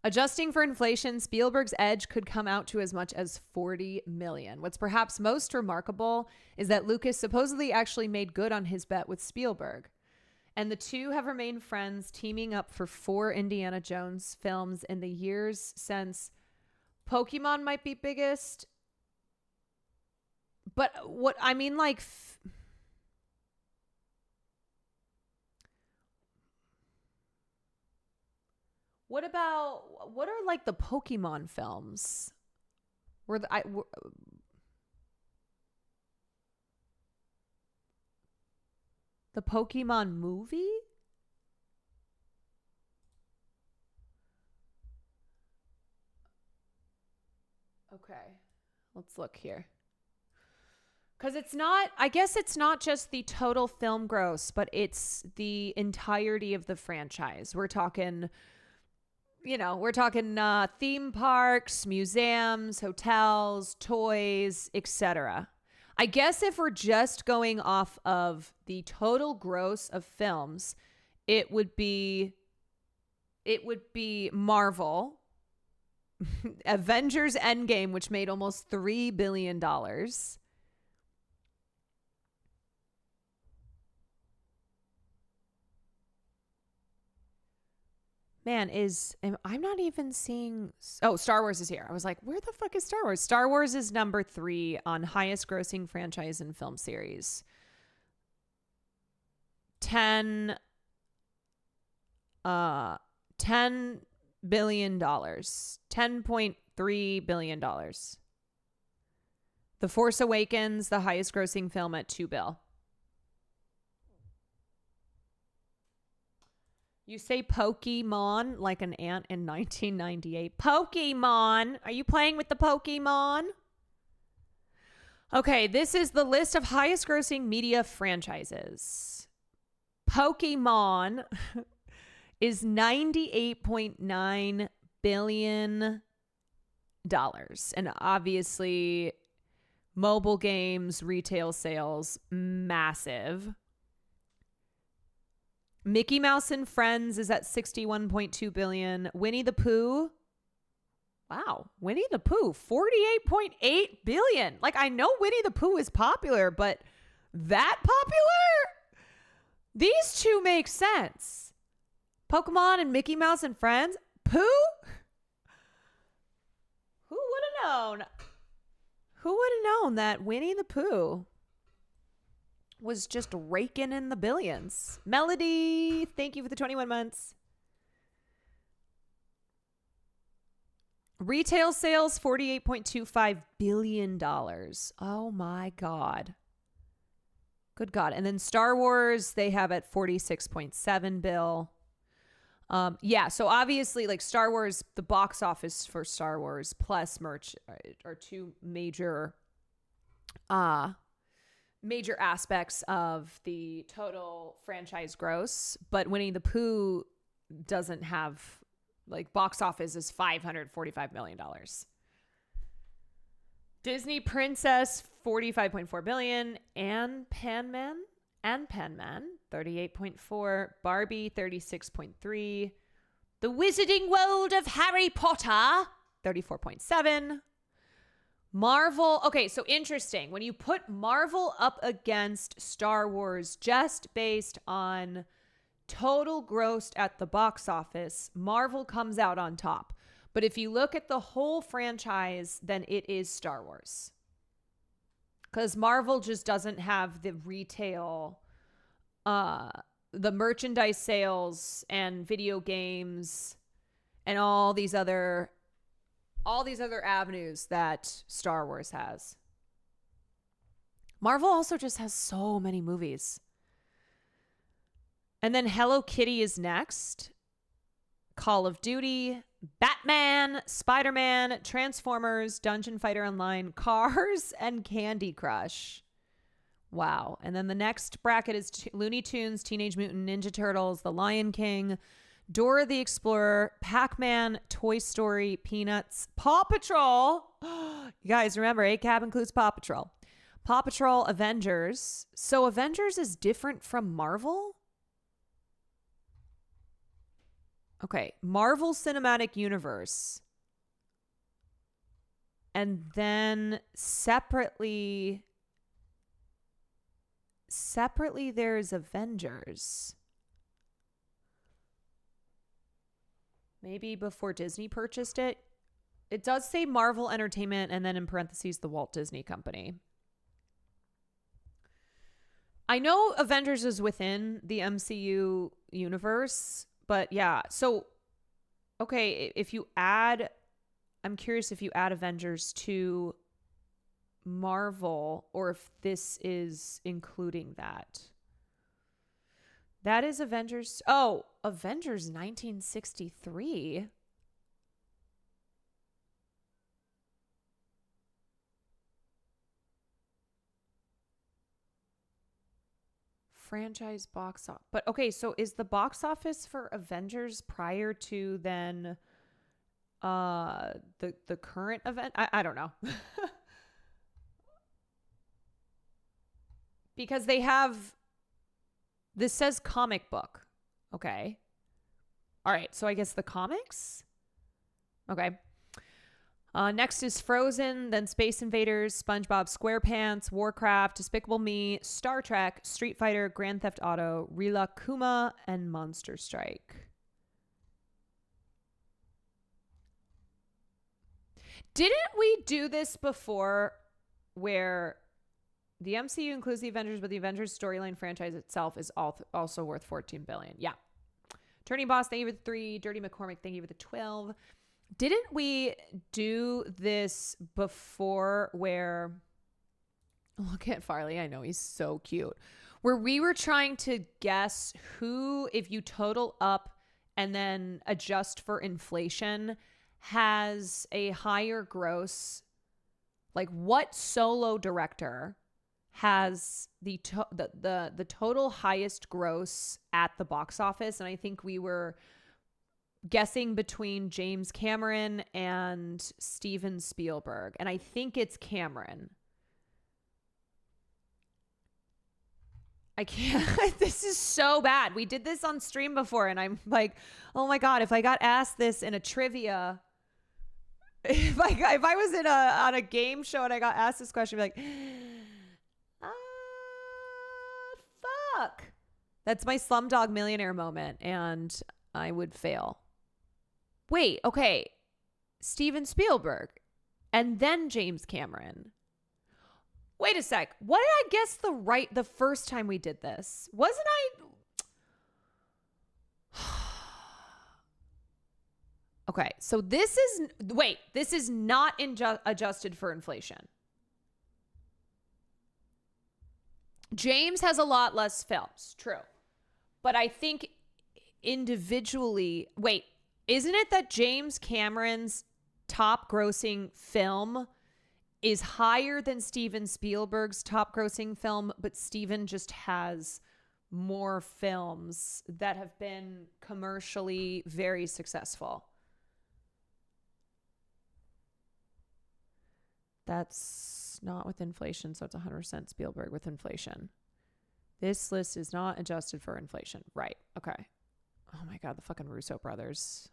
Adjusting for inflation, Spielberg's edge could come out to as much as $40 million. What's perhaps most remarkable is that Lucas supposedly actually made good on his bet with Spielberg. And the two have remained friends, teaming up for 4 Indiana Jones films in the years since. Pokemon might be biggest. But what I mean, like, what are like the Pokemon films? The Pokemon movie? Okay, let's look here. Because I guess it's not just the total film gross, but it's the entirety of the franchise. We're talking theme parks, museums, hotels, toys, etc. I guess if we're just going off of the total gross of films, it would be Marvel, Avengers Endgame, which made almost $3 billion. Man, I'm not even seeing. Oh, Star Wars is here. I was like, where the fuck is Star Wars? Star Wars is number 3 on highest grossing franchise and film series. $10 billion. $10.3 billion. The Force Awakens, the highest grossing film at $2 billion. You say Pokemon like an ant in 1998. Pokemon! Are you playing with the Pokemon? Okay, this is the list of highest grossing media franchises. Pokemon is $98.9 billion. And obviously, mobile games, retail sales, massive. Mickey Mouse and Friends is at $61.2 billion. Winnie the Pooh. Wow. Winnie the Pooh, $48.8 billion. Like, I know Winnie the Pooh is popular, but that popular? These two make sense. Pokemon and Mickey Mouse and Friends. Pooh? Who would have known? Who would have known that Winnie the Pooh was just raking in the billions? Melody, thank you for the 21 months. Retail sales, $48.25 billion. Oh my God. Good God. And then Star Wars, they have at $46.7 billion. Yeah, so obviously, like, Star Wars, the box office for Star Wars plus merch are two major aspects of the total franchise gross. But Winnie the Pooh doesn't have, like, box office is $545 million. Disney Princess, 45.4 billion. And Pan-Man, 38.4. Barbie, 36.3. The Wizarding World of Harry Potter, 34.7. Marvel. Okay, so interesting. When you put Marvel up against Star Wars just based on total grossed at the box office, Marvel comes out on top. But if you look at the whole franchise, then it is Star Wars. Because Marvel just doesn't have the retail, the merchandise sales and video games and all these other avenues that Star Wars has. Marvel also just has so many movies. And then Hello Kitty is next. Call of Duty, Batman, Spider-Man, Transformers, Dungeon Fighter Online, Cars, and Candy Crush. Wow. And then the next bracket is Looney Tunes, Teenage Mutant Ninja Turtles, The Lion King, Dora the Explorer, Pac-Man, Toy Story, Peanuts, Paw Patrol. You guys remember, ACAB includes Paw Patrol. Paw Patrol, Avengers. So Avengers is different from Marvel? Okay, Marvel Cinematic Universe. And then separately there's Avengers. Maybe before Disney purchased it. It does say Marvel Entertainment and then in parentheses the Walt Disney Company. I know Avengers is within the MCU universe, but yeah. So, okay, I'm curious if you add Avengers to Marvel or if this is including that. That is Avengers. Oh, Avengers 1963. Franchise box office. But okay, so is the box office for Avengers prior to then the current event? I don't know. Because they have, this says comic book. Okay. All right. So I guess the comics. Okay. Next is Frozen, then Space Invaders, SpongeBob SquarePants, Warcraft, Despicable Me, Star Trek, Street Fighter, Grand Theft Auto, Rila Kuma, and Monster Strike. Didn't we do this before where the MCU includes the Avengers, but the Avengers storyline franchise itself is also worth $14 billion? Yeah. Turning Boss, thank you for the 3. Dirty McCormick, thank you for the 12. Didn't we do this before where, look at Farley, I know he's so cute, where we were trying to guess who, if you total up and then adjust for inflation, has a higher gross, like what solo director has the total highest gross at the box office? And I think we were guessing between James Cameron and Steven Spielberg. And I think it's Cameron. I can't. This is so bad. We did this on stream before and I'm like, oh my God, if I got asked this in a trivia, if I was on a game show and I got asked this question, I'd be like, fuck. That's my Slumdog Millionaire moment and I would fail. Wait, okay. Steven Spielberg and then James Cameron. Wait a sec. What did I guess the first time we did this? Wasn't I? Okay, so this is not adjusted for inflation. James has a lot less films, true. But I think individually, isn't it that James Cameron's top grossing film is higher than Steven Spielberg's top grossing film, but Steven just has more films that have been commercially very successful? That's not with inflation, so it's 100% Spielberg with inflation. This list is not adjusted for inflation. Right. Okay. Oh my God, the fucking Russo brothers.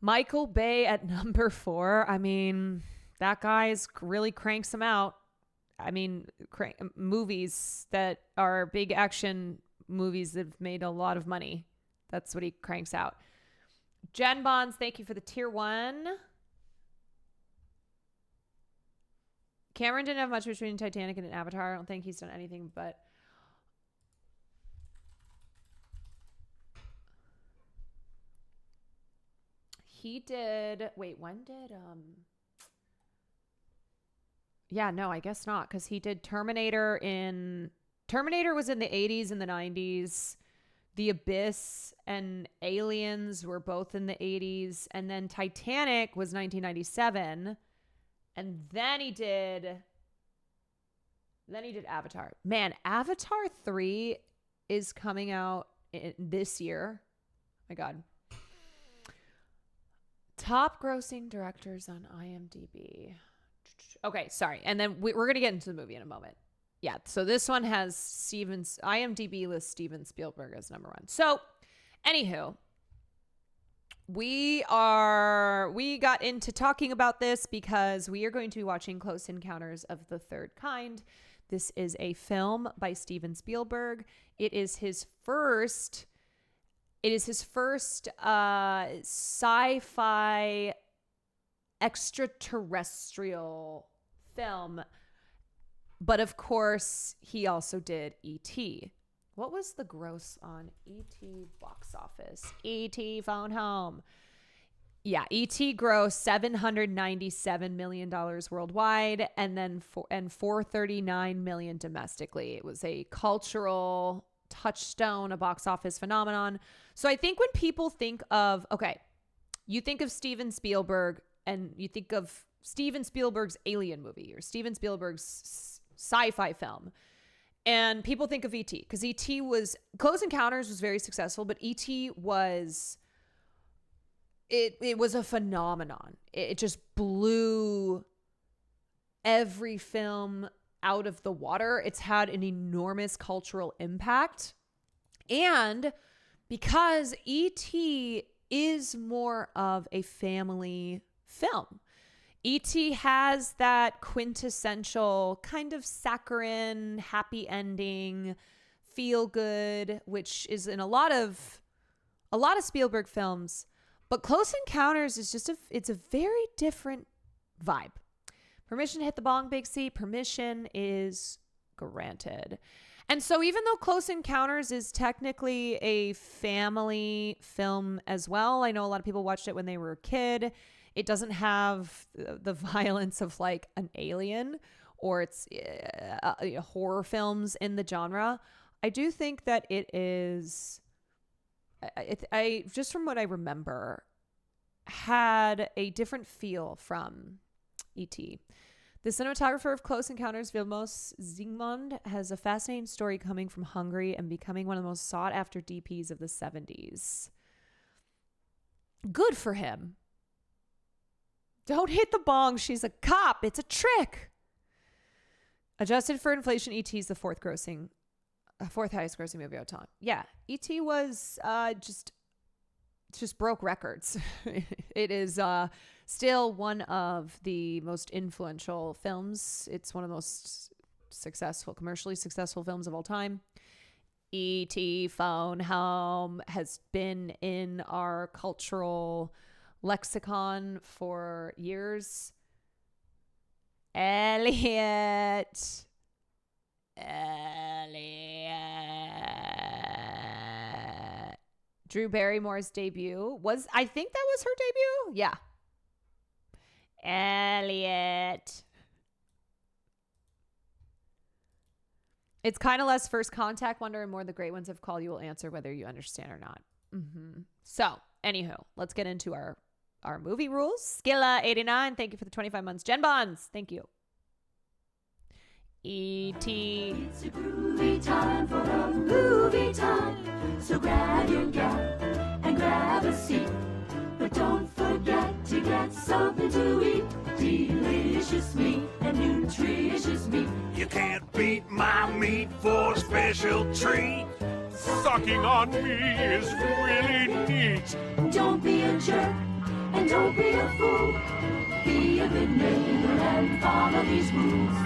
Michael Bay at number 4. I mean, that guy's really cranks them out. I mean, movies that are big action movies that have made a lot of money. That's what he cranks out. Jen Bonds, thank you for the tier 1. Cameron didn't have much between Titanic and Avatar. I don't think he's done anything but he did. Wait, when did yeah, no, I guess not, because he did Terminator was in the 80s and the 90s. The Abyss and Aliens were both in the 80s, and then Titanic was 1997. And then he did Avatar. Man, Avatar 3 is coming out this year. My God. Top grossing directors on IMDb. Okay, sorry. And then we're going to get into the movie in a moment. Yeah, so this one has IMDb lists Steven Spielberg as number 1. So, anywho, we got into talking about this because we are going to be watching Close Encounters of the Third Kind. This is a film by Steven Spielberg. It is his first sci-fi extraterrestrial film. But of course, he also did E.T. What was the gross on E.T. box office? E.T. phone home. Yeah, E.T. grossed $797 million worldwide and then $439 million domestically. It was a cultural touchstone, a box office phenomenon. So I think when people think of, you think of Steven Spielberg and you think of Steven Spielberg's Alien movie or Steven Spielberg's sci-fi film. And people think of E.T. because E.T. was, Close Encounters was very successful, but E.T. was, it was a phenomenon. It just blew every film out of the water. It's had an enormous cultural impact. And because E.T. is more of a family film, E.T. has that quintessential kind of saccharine, happy ending, feel good, which is in a lot of Spielberg films. But Close Encounters is just it's a very different vibe. Permission to hit the bong, Big C. Permission is granted. And so even though Close Encounters is technically a family film as well, I know a lot of people watched it when they were a kid. It doesn't have the violence of like an Alien or it's horror films in the genre. I do think that it is, I just from what I remember, had a different feel from E.T. The cinematographer of Close Encounters, Vilmos Zsigmond, has a fascinating story coming from Hungary and becoming one of the most sought after DPs of the 70s. Good for him. Don't hit the bong. She's a cop. It's a trick. Adjusted for inflation, E.T. is the fourth highest grossing movie of all time. Yeah, E.T. was just broke records. It is still one of the most influential films. It's one of the most commercially successful films of all time. E.T. Phone Home has been in our cultural lexicon for years. Elliot. Drew Barrymore's debut I think that was her debut? Yeah. Elliot. It's kind of less First Contact, Wonder, and more The Great Ones Have Called You will answer whether you understand or not. So, anywho, let's get into our movie rules. Skilla89, thank you for the 25 months. Jen Bonds, thank you. E.T. It's a groovy time for a movie time. So grab your gal and grab a seat. But don't forget to get something to eat. Delicious meat and nutritious meat. You can't beat my meat for a special treat. Sucking on me is really neat. Don't be a jerk and don't be a fool. Be a good neighbor and follow these rules.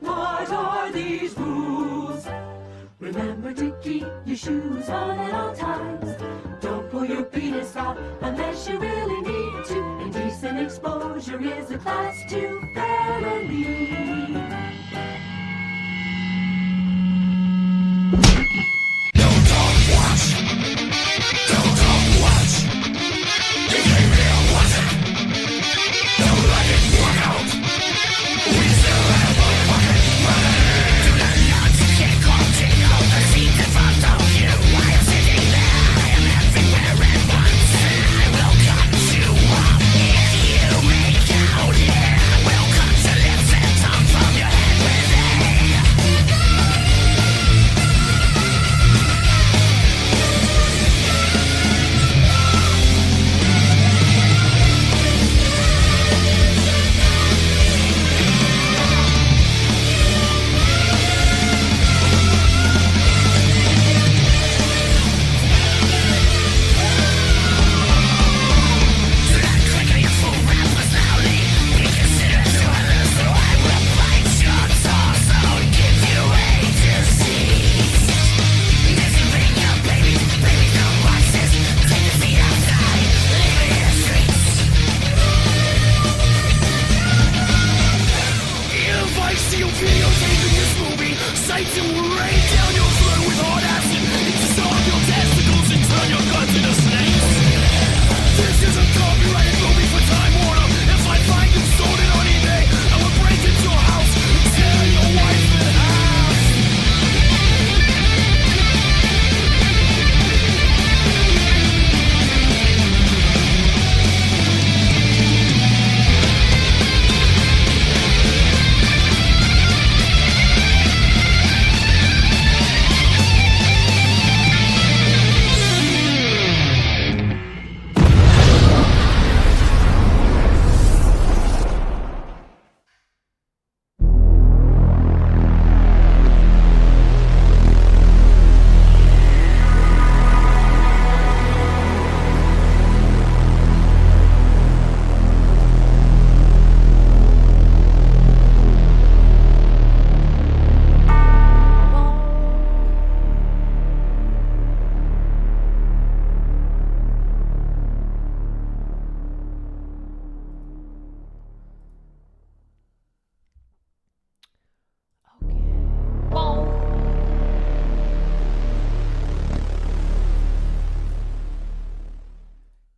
What are these rules? Remember to keep your shoes on at all times. Don't pull your penis out unless you really need to. Indecent exposure is a class 2 felony.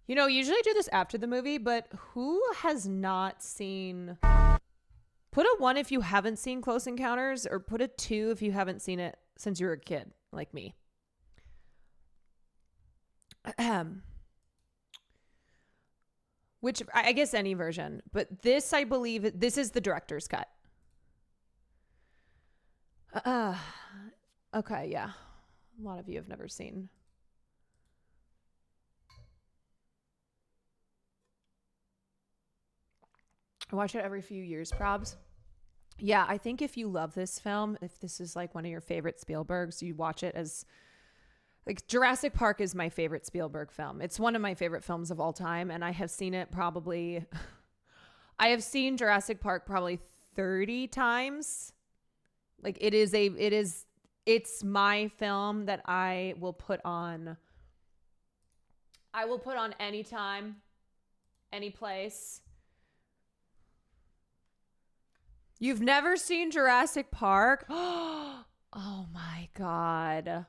You know, usually I do this after the movie, but who has not seen... Put a 1 if you haven't seen Close Encounters, or put a 2 if you haven't seen it since you were a kid, like me. Which, I guess any version. But this, I believe, this is the director's cut. Okay, yeah. A lot of you have never seen... I watch it every few years, probs. Yeah, I think if you love this film, if this is like one of your favorite Spielbergs, you watch it as... Like, Jurassic Park is my favorite Spielberg film. It's one of my favorite films of all time, and I have seen it probably... I have seen Jurassic Park probably 30 times. Like, it's my film that I will put on... I will put on anytime, any place. You've never seen Jurassic Park? Oh my God.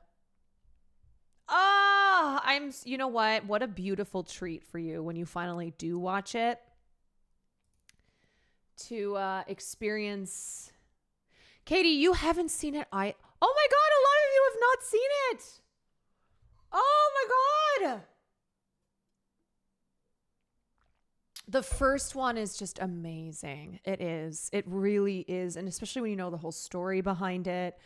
You know what? What a beautiful treat for you when you finally do watch it. To experience. Katie, you haven't seen it. Oh my God, a lot of you have not seen it. Oh my God. The first one is just amazing. It is. It really is. And especially when you know the whole story behind it,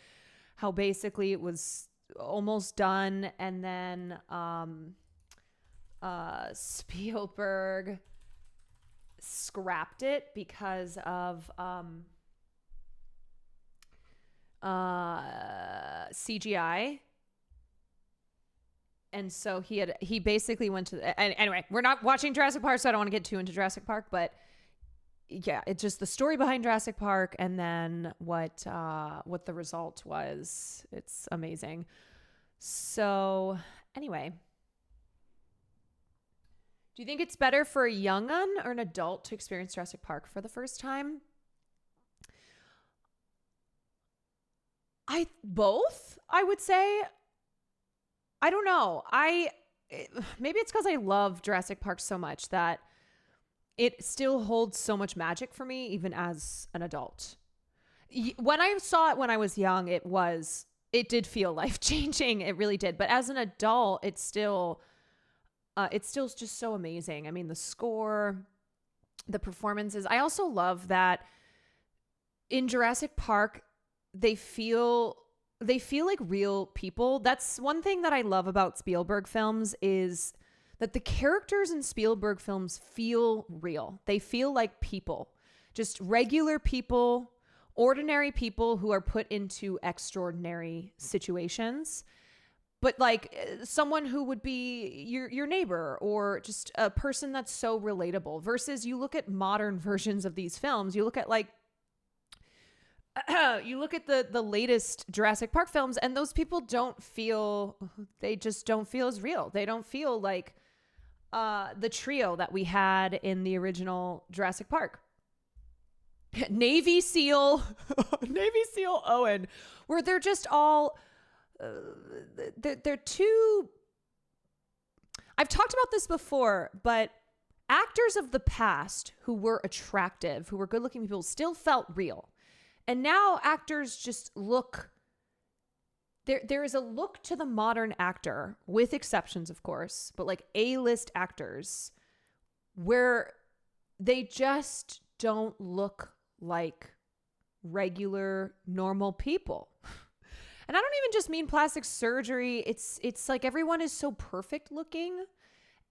how basically it was almost done. And then Spielberg scrapped it because of CGI. And so he basically went to anyway, we're not watching Jurassic Park, so I don't want to get too into Jurassic Park, but yeah, it's just the story behind Jurassic Park and then what the result was. It's amazing. So anyway, do you think it's better for a young'un or an adult to experience Jurassic Park for the first time? Both, I would say. I don't know. Maybe it's because I love Jurassic Park so much that it still holds so much magic for me, even as an adult. When I saw it when I was young, it did feel life-changing. It really did. But as an adult, it's still just so amazing. I mean, the score, the performances. I also love that in Jurassic Park, they feel like real people. That's one thing that I love about Spielberg films is that the characters in Spielberg films feel real. They feel like people, just regular people, ordinary people who are put into extraordinary situations. But like someone who would be your neighbor or just a person that's so relatable versus you look at modern versions of these films, you look at like you look at the latest Jurassic Park films and those people they just don't feel as real. They don't feel like the trio that we had in the original Jurassic Park. Navy SEAL Owen, where they're just all, they're too, I've talked about this before, but actors of the past who were attractive, who were good looking people still felt real. And now actors just look, there is a look to the modern actor, with exceptions, of course, but like A-list actors where they just don't look like regular, normal people. And I don't even just mean plastic surgery. It's like everyone is so perfect looking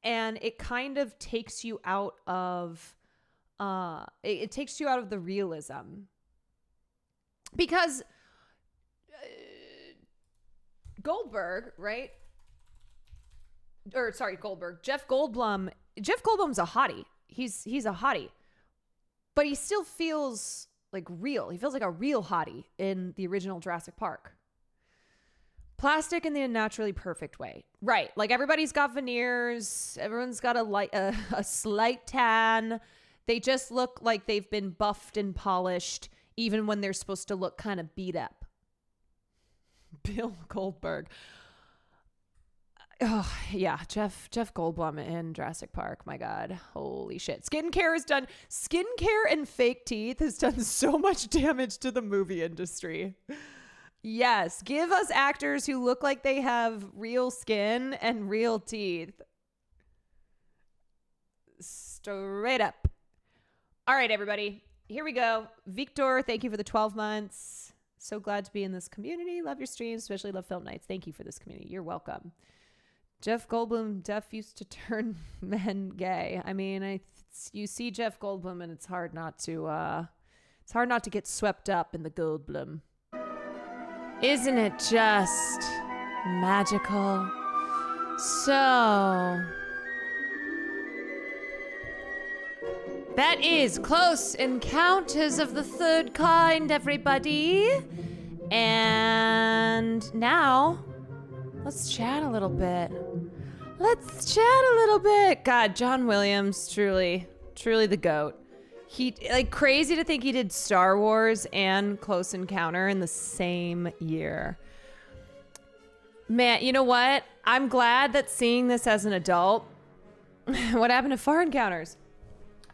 and it kind of takes you out of, it takes you out of the realism. Because Goldberg, right? Or sorry, Goldberg. Jeff Goldblum's a hottie. He's a hottie. But he still feels like real. He feels like a real hottie in the original Jurassic Park. Plastic in the unnaturally perfect way. Right. Like everybody's got veneers. Everyone's got a slight tan. They just look like they've been buffed and polished, even when they're supposed to look kind of beat up. Bill Goldberg. Oh, yeah. Jeff Goldblum in Jurassic Park. My God. Holy shit. Skincare and fake teeth has done so much damage to the movie industry. Yes. Give us actors who look like they have real skin and real teeth. Straight up. All right, everybody. Here we go. Victor, thank you for the 12 months. So glad to be in this community. Love your streams, especially love film nights. Thank you for this community. You're welcome. Jeff Goldblum, used to turn men gay. I mean, you see Jeff Goldblum and it's hard not to get swept up in the Goldblum. Isn't it just magical? So that is Close Encounters of the Third Kind, everybody. And now, let's chat a little bit. God, John Williams, truly the GOAT. He, like, crazy to think he did Star Wars and Close Encounter in the same year. Man, you know what? I'm glad that seeing this as an adult, what happened to Far Encounters?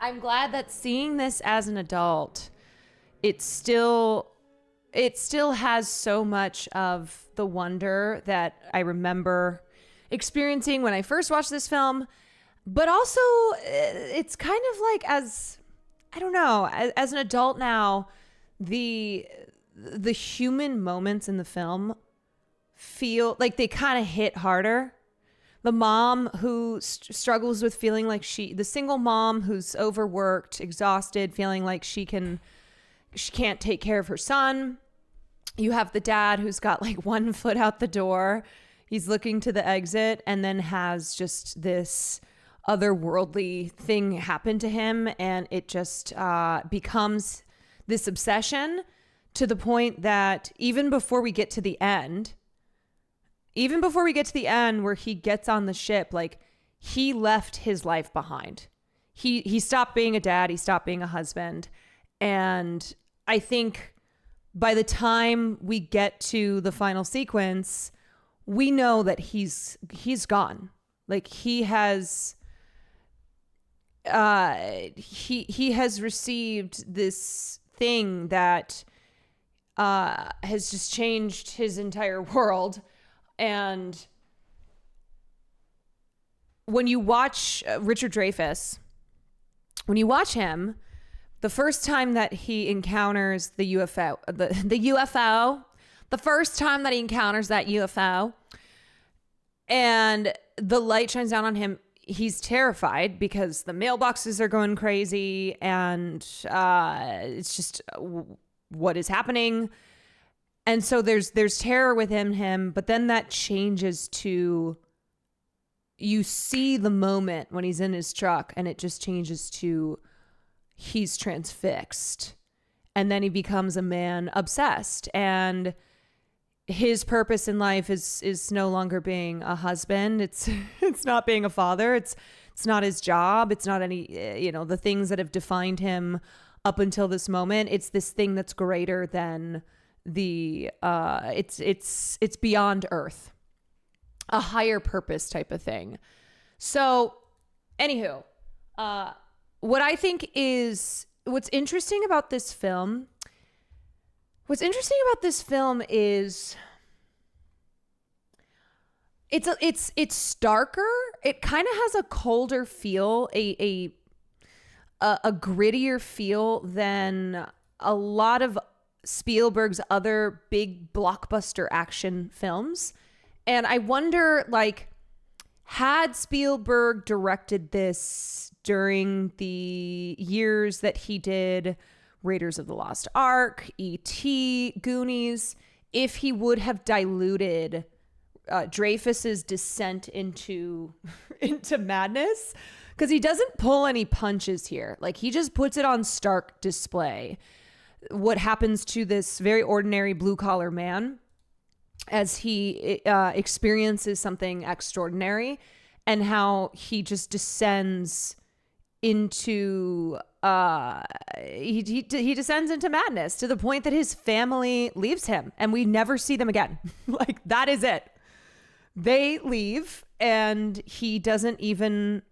I'm glad that seeing this as an adult, it still has so much of the wonder that I remember experiencing when I first watched this film. But also, it's kind of like, as I don't know, as an adult now, the human moments in the film feel like they kind of hit harder. The mom who struggles with feeling like the single mom who's overworked, exhausted, feeling like she can't take care of her son. You have the dad who's got like one foot out the door. He's looking to the exit and then has just this otherworldly thing happen to him. And it just becomes this obsession to the point that even before we get to the end where he gets on the ship, like he left his life behind. He stopped being a dad. He stopped being a husband. And I think by the time we get to the final sequence, we know that he's gone. Like he has received this thing that has just changed his entire world. And when you watch Richard Dreyfuss, when you watch him, the first time that he encounters the UFO, the first time that he encounters that UFO and the light shines down on him, he's terrified because the mailboxes are going crazy and it's just what is happening. And so there's terror within him, but then that changes to, you see the moment when he's in his truck and it just changes to he's transfixed. And then he becomes a man obsessed, and his purpose in life is no longer being a husband. It's not being a father. It's not his job. It's not any, the things that have defined him up until this moment. It's this thing that's greater than it's beyond Earth, a higher purpose type of thing. So anywho, what I think is what's interesting about this film is it's starker. It kind of has a colder feel, a grittier feel than a lot of Spielberg's other big blockbuster action films. And I wonder, like, had Spielberg directed this during the years that he did Raiders of the Lost Ark, E.T., Goonies, if he would have diluted Dreyfuss's descent into madness, because he doesn't pull any punches here. Like, he just puts it on stark display. What happens to this very ordinary blue-collar man as he experiences something extraordinary, and how he just descends into he descends into madness to the point that his family leaves him and we never see them again. Like, that is it. They leave, and he doesn't even,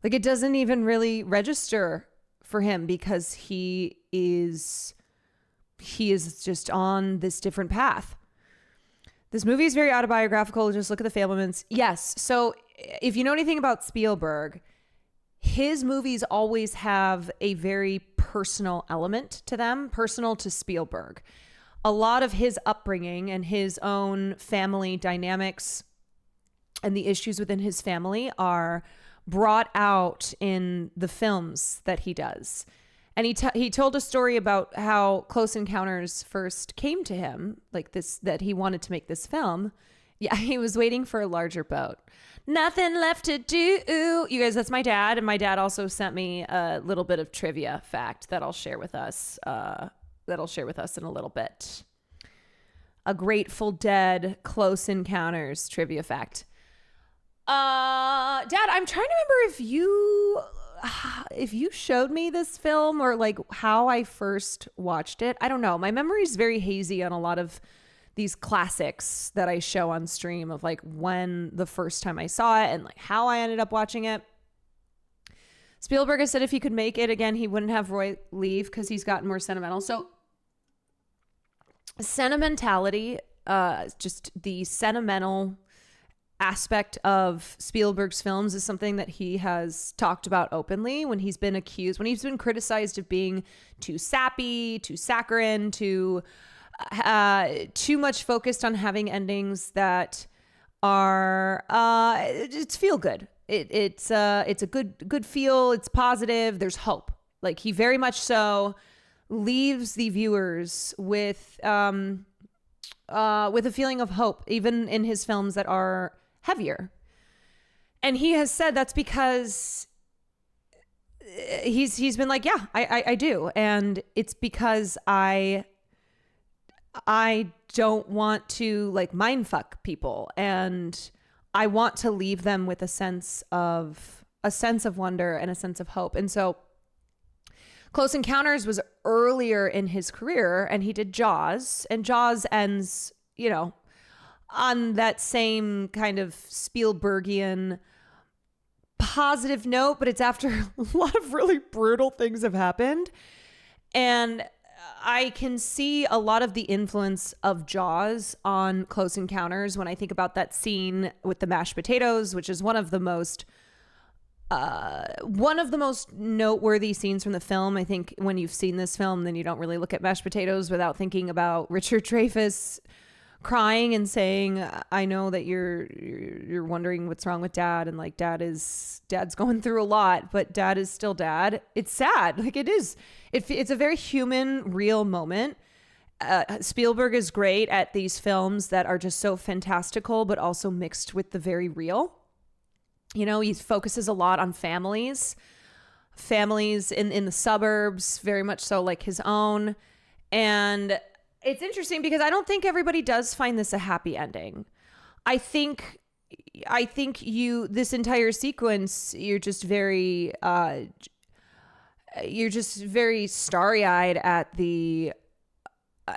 like, it doesn't even really register for him because he is just on this different path. This movie is very autobiographical. Just look at the Fabelmans. Yes. So if you know anything about Spielberg, his movies always have a very personal element to them, personal to Spielberg. A lot of his upbringing and his own family dynamics and the issues within his family are brought out in the films that he does. And he told a story about how Close Encounters first came to him, like this, that he wanted to make this film. Yeah, he was waiting for a larger boat. Nothing left to do. You guys, that's my dad. And my dad also sent me a little bit of trivia fact that I'll share with us. In a little bit. A Grateful Dead Close Encounters trivia fact. Dad, I'm trying to remember if you showed me this film or like how I first watched it. I don't know. My memory is very hazy on a lot of these classics that I show on stream, of like when the first time I saw it and like how I ended up watching it. Spielberg has said if he could make it again, he wouldn't have Roy leave because he's gotten more sentimental. So sentimentality, just the sentimental aspect of Spielberg's films is something that he has talked about openly when he's been criticized of being too sappy, too saccharine, too much focused on having endings that are it's feel good. It's a good feel. It's positive. There's hope. Like, he very much so leaves the viewers with a feeling of hope, even in his films that are heavier. And he has said that's because he's been like, yeah, I do. And it's because I don't want to like mindfuck people, and I want to leave them with a sense of wonder and a sense of hope. And so Close Encounters was earlier in his career, and he did Jaws, and Jaws ends, on that same kind of Spielbergian positive note, but it's after a lot of really brutal things have happened. And I can see a lot of the influence of Jaws on Close Encounters when I think about that scene with the mashed potatoes, which is one of the most noteworthy scenes from the film. I think when you've seen this film, then you don't really look at mashed potatoes without thinking about Richard Dreyfuss crying and saying, I know that you're wondering what's wrong with Dad, and like dad's going through a lot, but Dad is still Dad. It's sad. Like, it is. It's a very human, real moment. Spielberg is great at these films that are just so fantastical, but also mixed with the very real. He focuses a lot on families in the suburbs, very much so like his own. And it's interesting because I don't think everybody does find this a happy ending. I think this entire sequence, you're just very starry-eyed at the,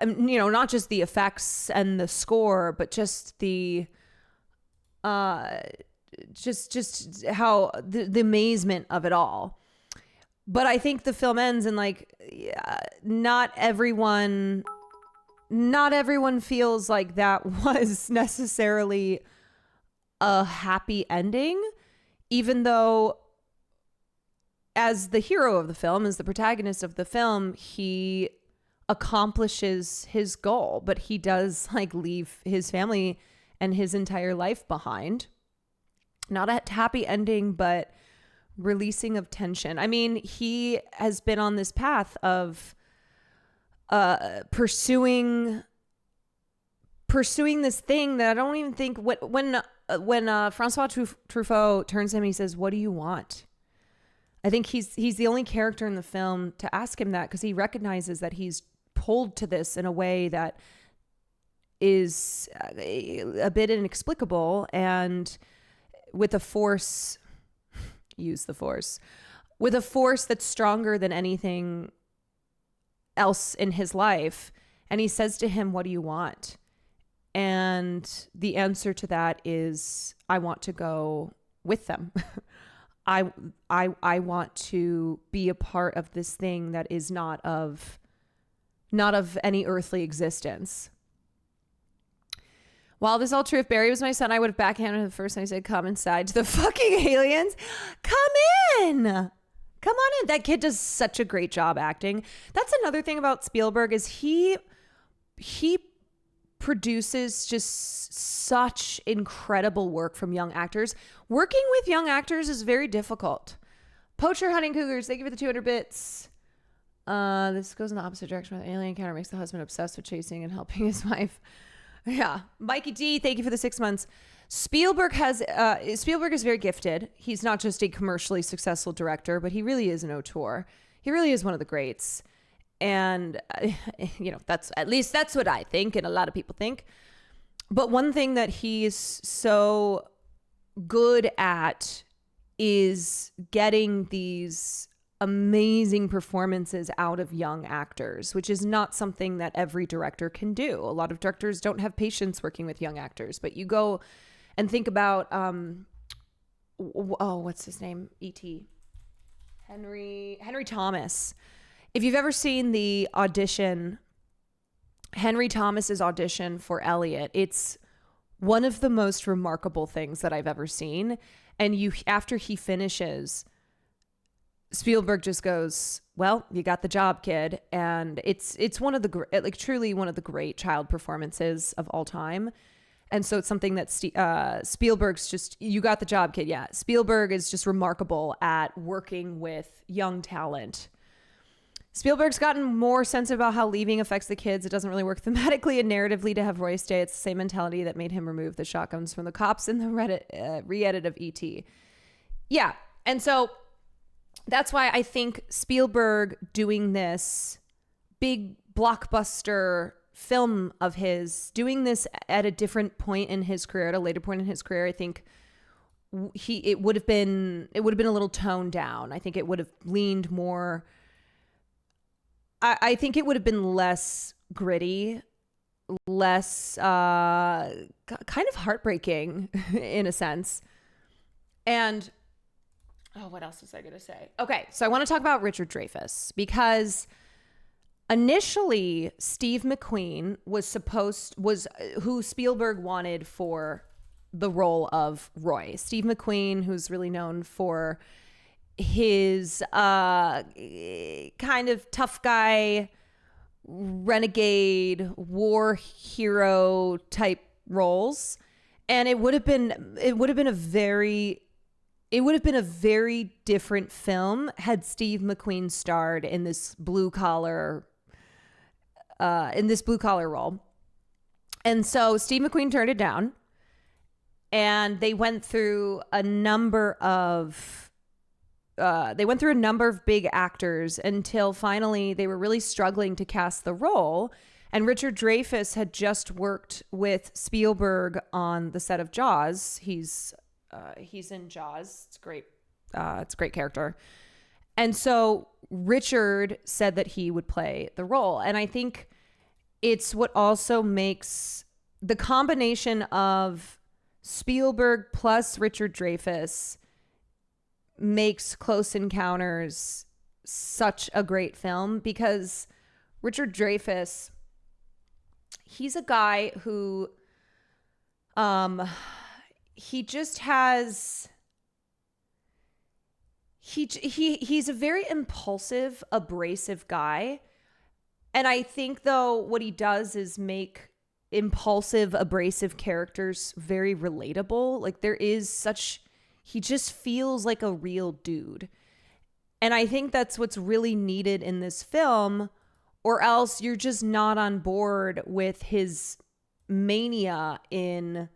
not just the effects and the score, but just the, just how the amazement of it all. But I think the film ends and not everyone feels like that was necessarily a happy ending, even though as the hero of the film, as the protagonist of the film, he accomplishes his goal, but he does leave his family and his entire life behind. Not a happy ending, but releasing of tension. I mean, he has been on this path of pursuing this thing that I don't even think when Francois Truffaut turns to him, he says, "What do you want?" I think he's the only character in the film to ask him that, because he recognizes that he's pulled to this in a way that is a bit inexplicable, and with a force, with a force that's stronger than anything else in his life. And he says to him, "What do you want?" And the answer to that is, I want to go with them. I want to be a part of this thing that is not of any earthly existence. While this all true, if Barry was my son, I would have backhanded him the first time he said, "Come inside," to the fucking aliens. Come in. Come on in. That kid does such a great job acting. That's another thing about Spielberg, is he produces just such incredible work from young actors. Working with young actors is very difficult. Poacher Hunting Cougars, thank you for the 200 bits. This goes in the opposite direction. Where the alien encounter makes the husband obsessed with chasing and helping his wife. Yeah. Mikey D, thank you for the 6 months. Spielberg is very gifted. He's not just a commercially successful director, but he really is an auteur. He really is one of the greats. And, that's what I think, and a lot of people think. But one thing that he's so good at is getting these amazing performances out of young actors, which is not something that every director can do. A lot of directors don't have patience working with young actors, but you go and think about, what's his name? E.T. Henry Thomas. If you've ever seen the audition, Henry Thomas's audition for Elliot, it's one of the most remarkable things that I've ever seen. And after he finishes, Spielberg just goes, well, you got the job, kid. And it's one of the truly one of the great child performances of all time. And so it's something that Spielberg's just, you got the job, kid. Yeah. Spielberg is just remarkable at working with young talent. Spielberg's gotten more sensitive about how leaving affects the kids. It doesn't really work thematically and narratively to have Roy stay. It's the same mentality that made him remove the shotguns from the cops in the re-edit of E.T. Yeah. And so that's why I think Spielberg doing this big blockbuster film of his, doing this at a different point in his career, at a later point in his career, I think it would have been a little toned down. I think it would have leaned more. I think it would have been less gritty, less kind of heartbreaking in a sense. And what else was I going to say? Okay, so I want to talk about Richard Dreyfuss because initially Steve McQueen was who Spielberg wanted for the role of Roy. Steve McQueen, who's really known for his kind of tough guy, renegade, war hero type roles. And it would have been a very different film had Steve McQueen starred in this blue collar role. And so Steve McQueen turned it down, and they went through a number of big actors until finally they were really struggling to cast the role. And Richard Dreyfuss had just worked with Spielberg on the set of Jaws. He's in Jaws. It's great. It's a great character. And so Richard said that he would play the role. And I think it's what also makes the combination of Spielberg plus Richard Dreyfuss makes Close Encounters such a great film, because Richard Dreyfuss, he's a guy who he just has he's a very impulsive, abrasive guy. And I think though what he does is make impulsive, abrasive characters very relatable. Like he just feels like a real dude. And I think that's what's really needed in this film, or else you're just not on board with his mania in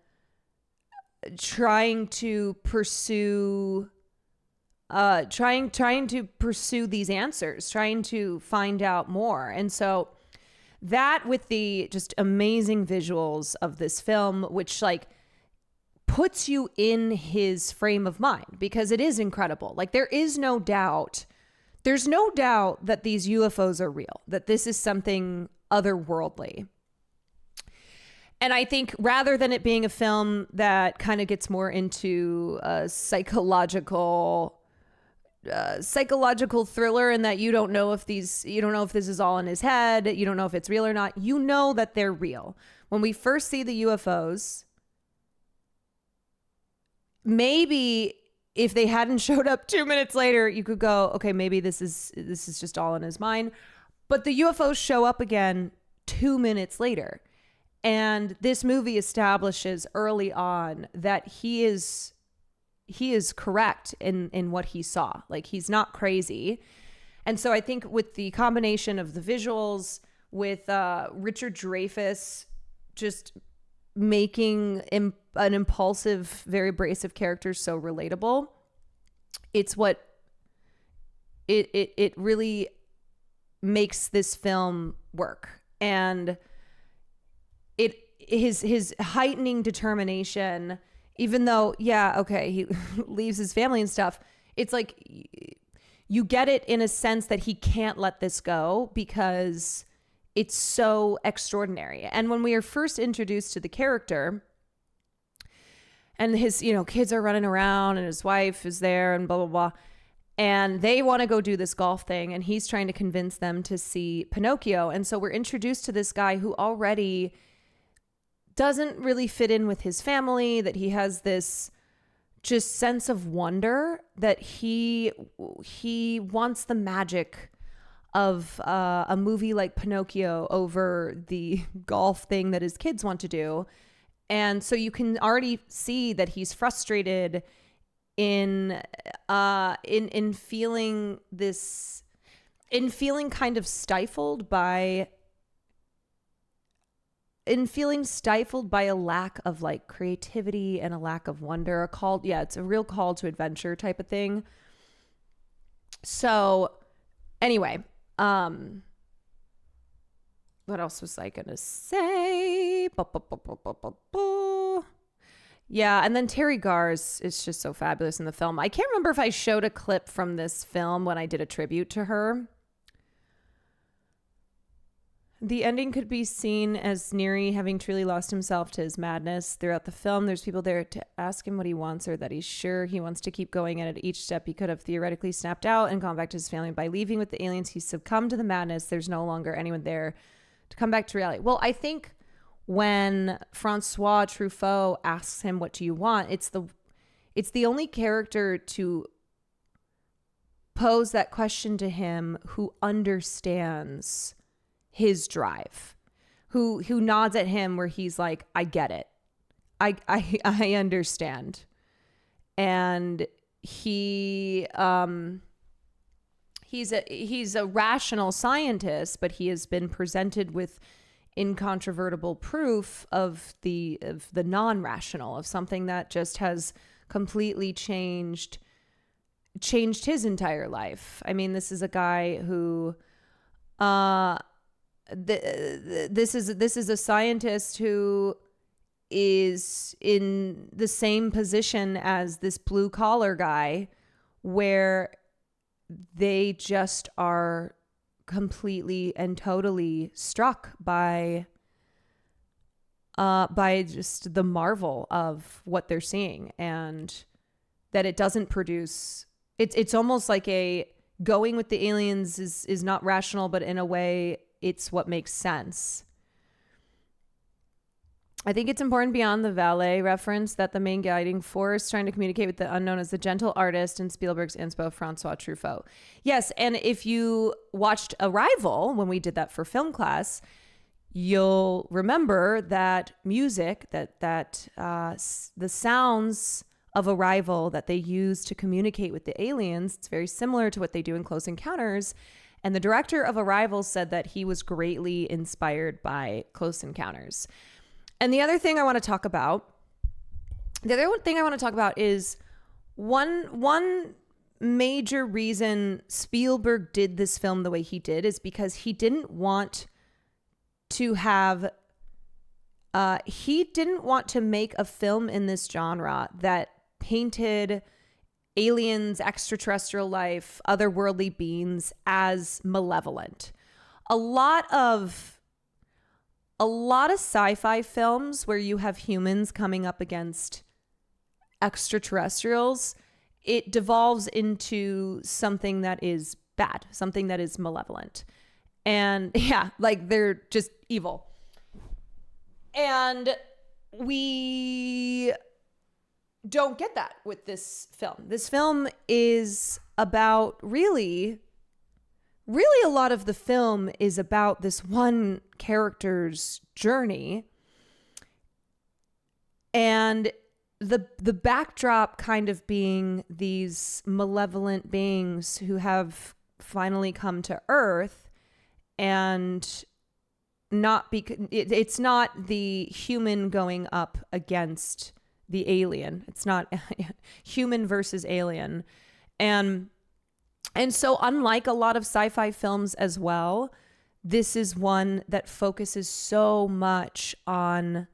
trying to pursue these answers, trying to find out more. And so that, with the just amazing visuals of this film, which like puts you in his frame of mind, because it is incredible. Like there's no doubt that these UFOs are real, that this is something otherworldly. And I think rather than it being a film that kind of gets more into a psychological thriller, and that you don't know if this is all in his head, you don't know if it's real or not, you know that they're real. When we first see the UFOs, maybe if they hadn't showed up 2 minutes later, you could go, okay, maybe this is just all in his mind. But the UFOs show up again 2 minutes later. And this movie establishes early on that he is correct in what he saw. Like, he's not crazy. And so I think with the combination of the visuals, with Richard Dreyfuss just making an impulsive, very abrasive character so relatable, it's what it really makes this film work. And his heightening determination, even though, yeah, okay, he leaves his family and stuff, it's like you get it in a sense that he can't let this go because it's so extraordinary. And when we are first introduced to the character, and his, kids are running around and his wife is there and blah, blah, blah, and they want to go do this golf thing, and he's trying to convince them to see Pinocchio. And so we're introduced to this guy who already doesn't really fit in with his family, that he has this just sense of wonder, that he wants the magic of a movie like Pinocchio over the golf thing that his kids want to do. And so you can already see that he's frustrated in feeling this, in feeling kind of stifled by a lack of like creativity and a lack of wonder. It's a real call to adventure type of thing. So anyway, what else was I gonna say? Yeah, and then Terry Garrs is just so fabulous in the film. I can't remember if I showed a clip from this film when I did a tribute to her. The ending could be seen as Neri having truly lost himself to his madness. Throughout the film, there's people there to ask him what he wants, or that he's sure he wants to keep going, and at each step he could have theoretically snapped out and gone back to his family. By leaving with the aliens, he succumbed to the madness. There's no longer anyone there to come back to reality. Well, I think when Francois Truffaut asks him, what do you want? It's the only character to pose that question to him who understands his drive, who nods at him where he's like, I get it. I understand. And he's a rational scientist, but he has been presented with incontrovertible proof of the non-rational, of something that just has completely changed his entire life. I mean, this is a guy who this is a scientist who is in the same position as this blue collar guy, where they just are completely and totally struck by just the marvel of what they're seeing, and that it doesn't produce. It's almost like going with the aliens is not rational, but in a way it's what makes sense. I think it's important beyond the valet reference that the main guiding force trying to communicate with the unknown is the gentle artist and Spielberg's inspo, Francois Truffaut. Yes, and if you watched Arrival when we did that for film class, you'll remember that music, that the sounds of Arrival that they use to communicate with the aliens, it's very similar to what they do in Close Encounters. And the director of Arrival said that he was greatly inspired by Close Encounters. And the other thing I want to talk about is one major reason Spielberg did this film the way he did is because he didn't want to make a film in this genre that painted aliens, extraterrestrial life, otherworldly beings as malevolent. A lot of sci-fi films where you have humans coming up against extraterrestrials, it devolves into something that is bad, something that is malevolent. And yeah, like they're just evil. And we don't get that with this film. This film is about really a lot of the film is about this one character's journey, and the backdrop kind of being these malevolent beings who have finally come to Earth, and it's not the human going up against the alien. It's not human versus alien. And so unlike a lot of sci-fi films as well, this is one that focuses so much on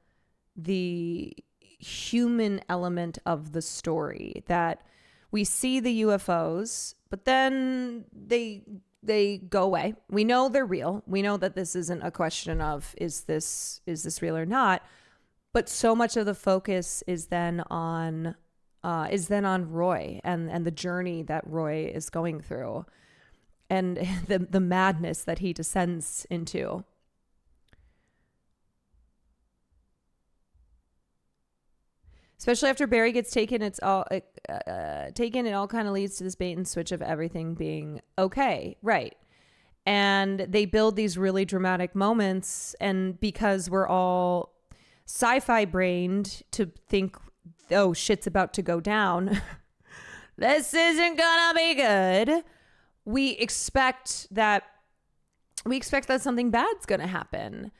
the human element of the story, that we see the UFOs, but then they go away. We know they're real. We know that this isn't a question of is this real or not? But so much of the focus is then on Roy and the journey that Roy is going through, and the madness that he descends into. Especially after Barry gets taken, it all kind of leads to this bait and switch of everything being okay, right? And they build these really dramatic moments, and because we're all sci-fi brained to think, oh, shit's about to go down, this isn't gonna be good. We expect that something bad's gonna happen,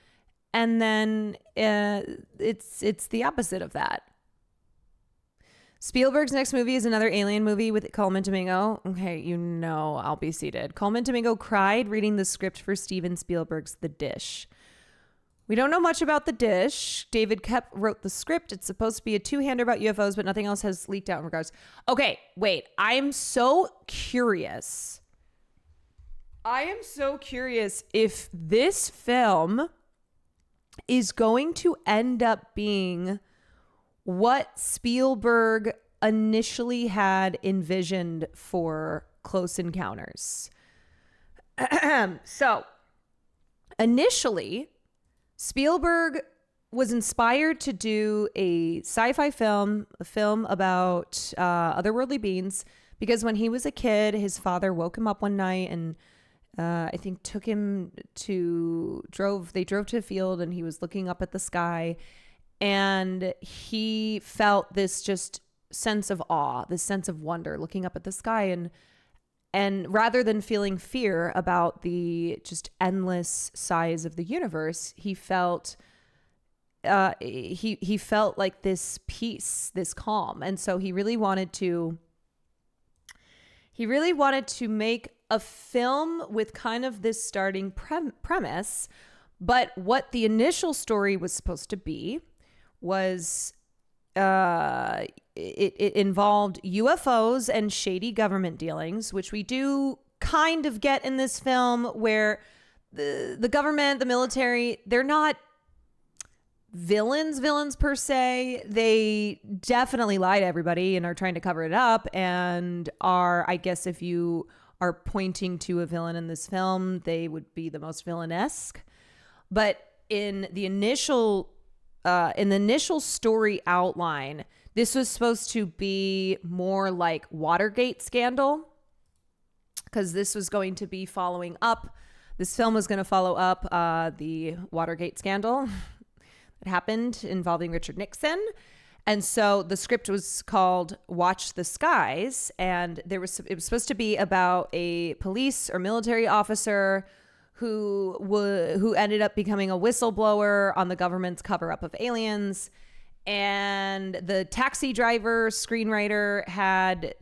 and then it's the opposite of that. Spielberg's next movie is another alien movie with Coleman Domingo. Okay, I'll be seated. Coleman Domingo cried reading the script for Steven Spielberg's The Dish. We don't know much about The Dish. David Koepp wrote the script. It's supposed to be a two-hander about UFOs, but nothing else has leaked out in regards. Okay, wait. I am so curious if this film is going to end up being what Spielberg initially had envisioned for Close Encounters. So, initially, Spielberg was inspired to do a sci-fi film, a film about otherworldly beings, because when he was a kid, his father woke him up one night and I think they drove to a field, and he was looking up at the sky, and he felt this just sense of awe, this sense of wonder looking up at the sky, and rather than feeling fear about the just endless size of the universe, he felt he felt like this peace, this calm. And so he really wanted to make a film with kind of this starting premise, but what the initial story was supposed to be was it involved UFOs and shady government dealings, which we do kind of get in this film, where the government, the military, they're not villains per se. They definitely lie to everybody and are trying to cover it up, and are, I guess, if you are pointing to a villain in this film, they would be the most villainesque. But in the initial story outline, this was supposed to be more like Watergate scandal, because this was going to be following up. This film was going to follow up the Watergate scandal that happened involving Richard Nixon. And so the script was called Watch the Skies, and it was supposed to be about a police or military officer who ended up becoming a whistleblower on the government's cover-up of aliens. And the Taxi Driver screenwriter had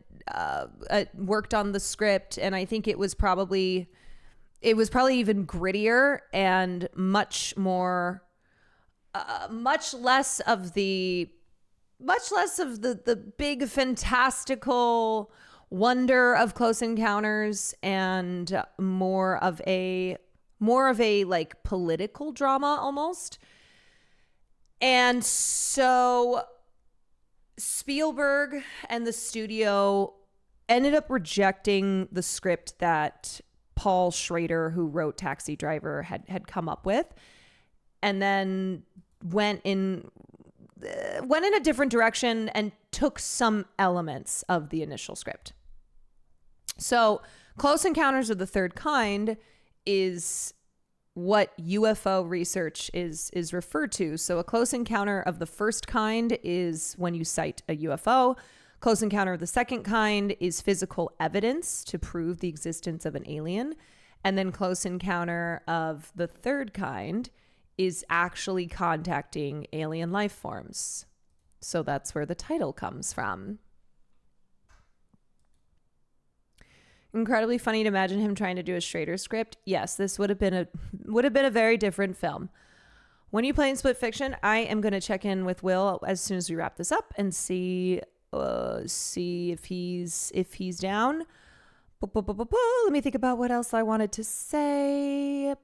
worked on the script, and I think it was probably even grittier and much less of the big fantastical wonder of Close Encounters, and more of a like political drama almost. And so Spielberg and the studio ended up rejecting the script that Paul Schrader, who wrote Taxi Driver, had come up with, and then went in a different direction and took some elements of the initial script. So Close Encounters of the Third Kind is what UFO research is referred to. So a close encounter of the first kind is when you sight a UFO. Close encounter of the second kind is physical evidence to prove the existence of an alien. And then close encounter of the third kind is actually contacting alien life forms. So that's where the title comes from. Incredibly funny to imagine him trying to do a Schrader script. Yes, this would have been a very different film. When you play in Split Fiction, I am going to check in with Will as soon as we wrap this up and see if he's down. Let me think about what else I wanted to say.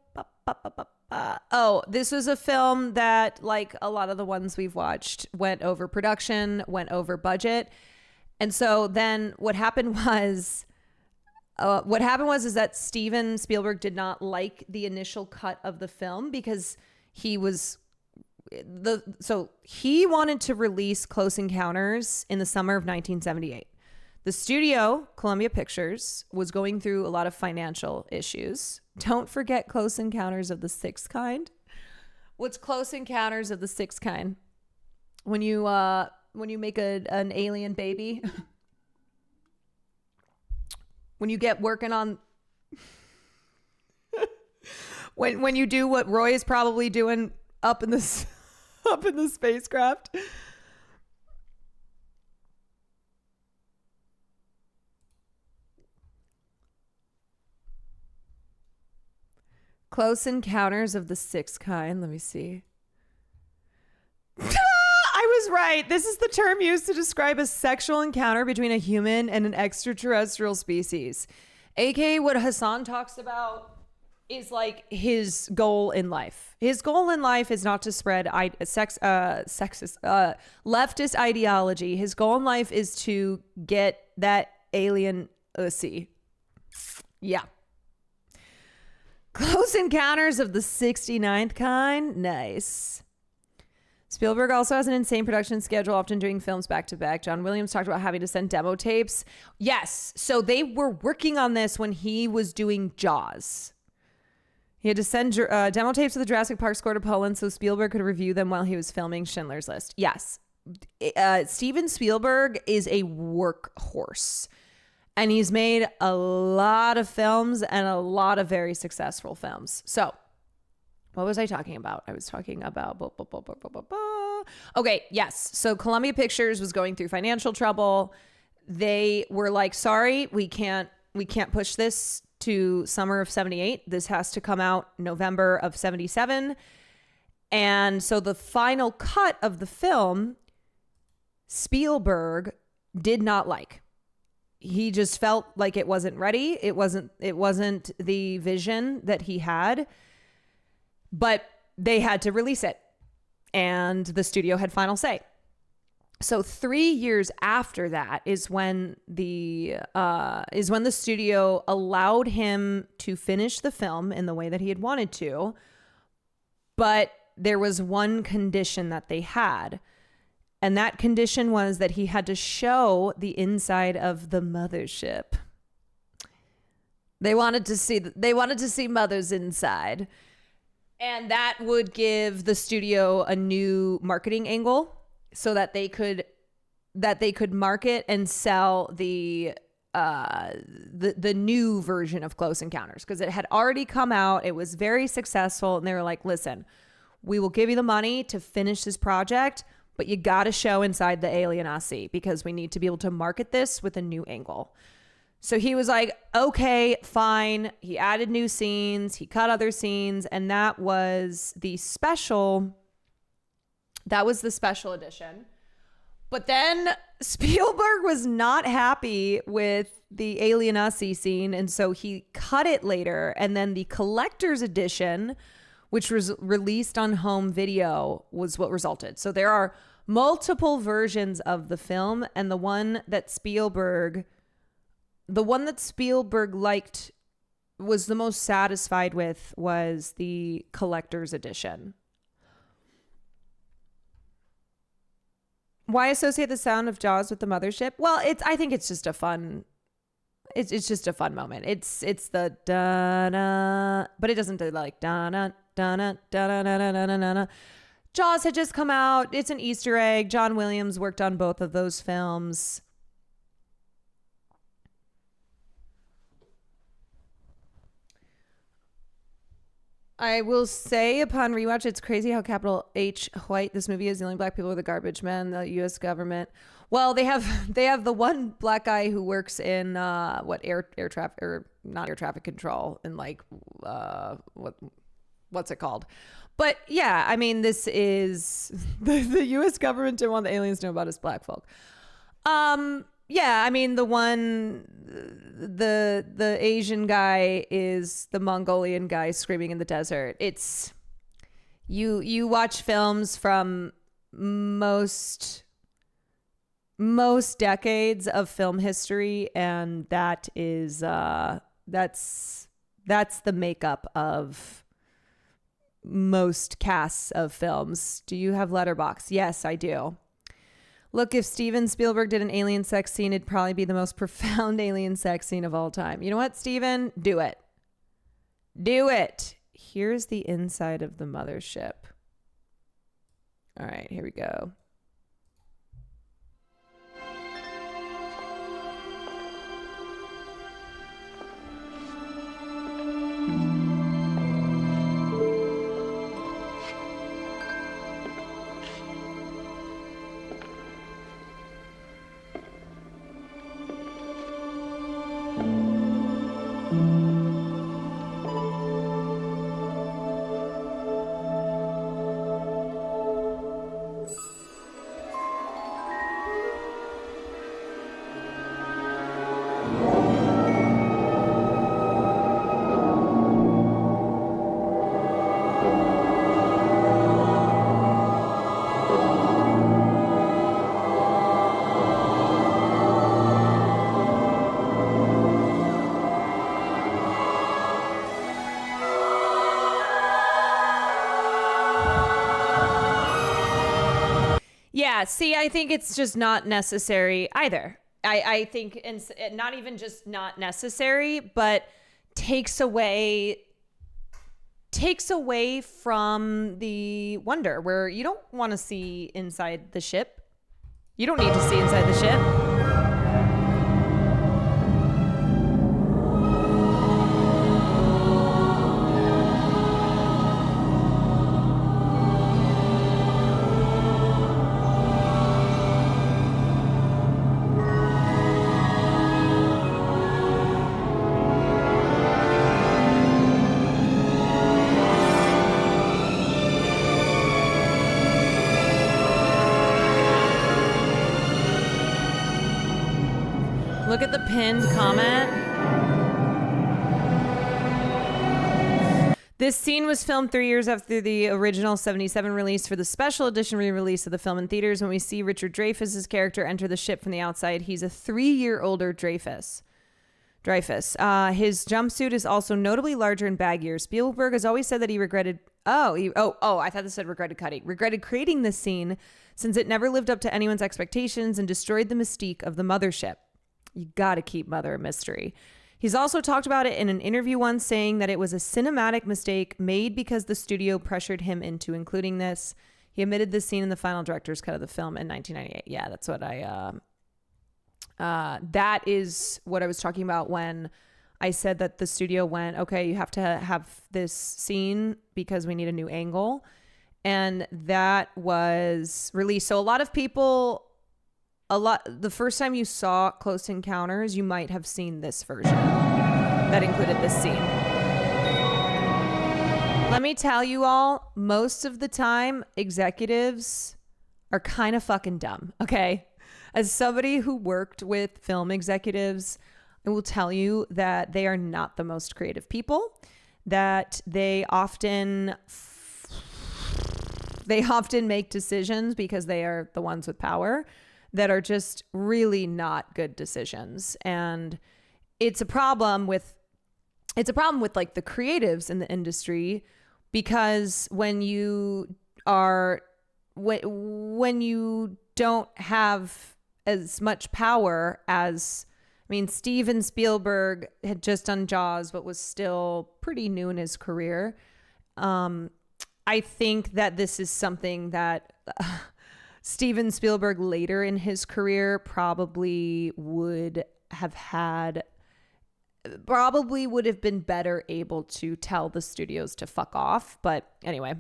Oh, this was a film that, like a lot of the ones we've watched, went over production, went over budget. And so then what happened was that Steven Spielberg did not like the initial cut of the film because he was so he wanted to release Close Encounters in the summer of 1978. The studio, Columbia Pictures, was going through a lot of financial issues. Don't forget Close Encounters of the Sixth Kind. What's Close Encounters of the Sixth Kind? When you make an alien baby, when you get working on, when you do what Roy is probably doing up in the spacecraft. Close Encounters of the Sixth Kind. Let me see. I was right. This is the term used to describe a sexual encounter between a human and an extraterrestrial species. AKA what Hassan talks about is like his goal in life. His goal in life is not to spread leftist ideology. His goal in life is to get that alien pussy. Yeah. Close Encounters of the 69th Kind. Nice. Spielberg also has an insane production schedule, often doing films back to back. John Williams talked about having to send demo tapes. Yes. So they were working on this when he was doing Jaws. He had to send demo tapes of the Jurassic Park score to Poland so Spielberg could review them while he was filming Schindler's List. Yes. Steven Spielberg is a workhorse. And he's made a lot of films and a lot of very successful films. So what was I talking about? I was talking about... Okay, yes. So Columbia Pictures was going through financial trouble. They were like, sorry, we can't push this to summer of 78. This has to come out November of 77. And so the final cut of the film, Spielberg did not like. He just felt like it wasn't ready. It wasn't the vision that he had, but they had to release it and the studio had final say. So 3 years after that is when the studio allowed him to finish the film in the way that he had wanted to. But there was one condition that they had. And that condition was that he had to show the inside of the mothership. They wanted to see mother's inside. And that would give the studio a new marketing angle so that they could market and sell the new version of Close Encounters, because it had already come out. It was very successful. And they were like, listen, we will give you the money to finish this project, but you got to show inside the alien Aussie because we need to be able to market this with a new angle. So he was like, okay, fine. He added new scenes. He cut other scenes. And that was the special edition. But then Spielberg was not happy with the alien Aussie scene. And so he cut it later. And then the collector's edition, which was released on home video, was what resulted. So there are multiple versions of the film, and the one that Spielberg liked, was the most satisfied with, was the collector's edition. Why associate the sound of Jaws with the mothership? Well, I think it's just a fun. It's just a fun moment. It's the da-na, but it doesn't do like da-na, da-na, da-na, da-na, da-na, da-na. Jaws had just come out. It's an Easter egg. John Williams worked on both of those films. I will say upon rewatch, it's crazy how capital H white this movie is. The only black people are the garbage men, the U.S. government. Well, they have the one black guy who works in air traffic, or not air traffic control, and like what's it called? But yeah, I mean, this is the U.S. government didn't want the aliens to know about us black folk. Yeah, I mean, the Asian guy is the Mongolian guy screaming in the desert. It's you watch films from most decades of film history, and that is that's the makeup of most casts of films. Do you have Letterboxd? Yes, I do. Look, if Steven Spielberg did an alien sex scene, it'd probably be the most profound alien sex scene of all time. You know what, Steven? Do it. Do it. Here's the inside of the mothership. All right, here we go. Yeah, see, I think it's just not necessary either. I think not even just not necessary, but takes away from the wonder, where you don't want to see inside the ship. You don't need to see inside the ship. Look at the pinned comment. This scene was filmed 3 years after the original 1977 release. For the special edition re-release of the film in theaters, when we see Richard Dreyfuss's character enter the ship from the outside, he's a 3-year older Dreyfuss. His jumpsuit is also notably larger and baggier. Spielberg has always said that he regretted... I thought this said regretted cutting. Regretted creating this scene since it never lived up to anyone's expectations and destroyed the mystique of the mothership. You got to keep Mother a mystery. He's also talked about it in an interview once, saying that it was a cinematic mistake made because the studio pressured him into including this. He omitted this scene in the final director's cut of the film in 1998. Yeah, that's what that is what I was talking about when I said that the studio went, okay, you have to have this scene because we need a new angle. And that was released. So a lot of people... the first time you saw Close Encounters, you might have seen this version that included this scene. Let me tell you all, most of the time, executives are kind of fucking dumb, okay? As somebody who worked with film executives, I will tell you that they are not the most creative people, that they often make decisions because they are the ones with power that are just really not good decisions. And it's a problem with like the creatives in the industry, because when you don't have as much power as, I mean, Steven Spielberg had just done Jaws, but was still pretty new in his career. I think that this is something that Steven Spielberg later in his career probably would have been better able to tell the studios to fuck off. But anyway.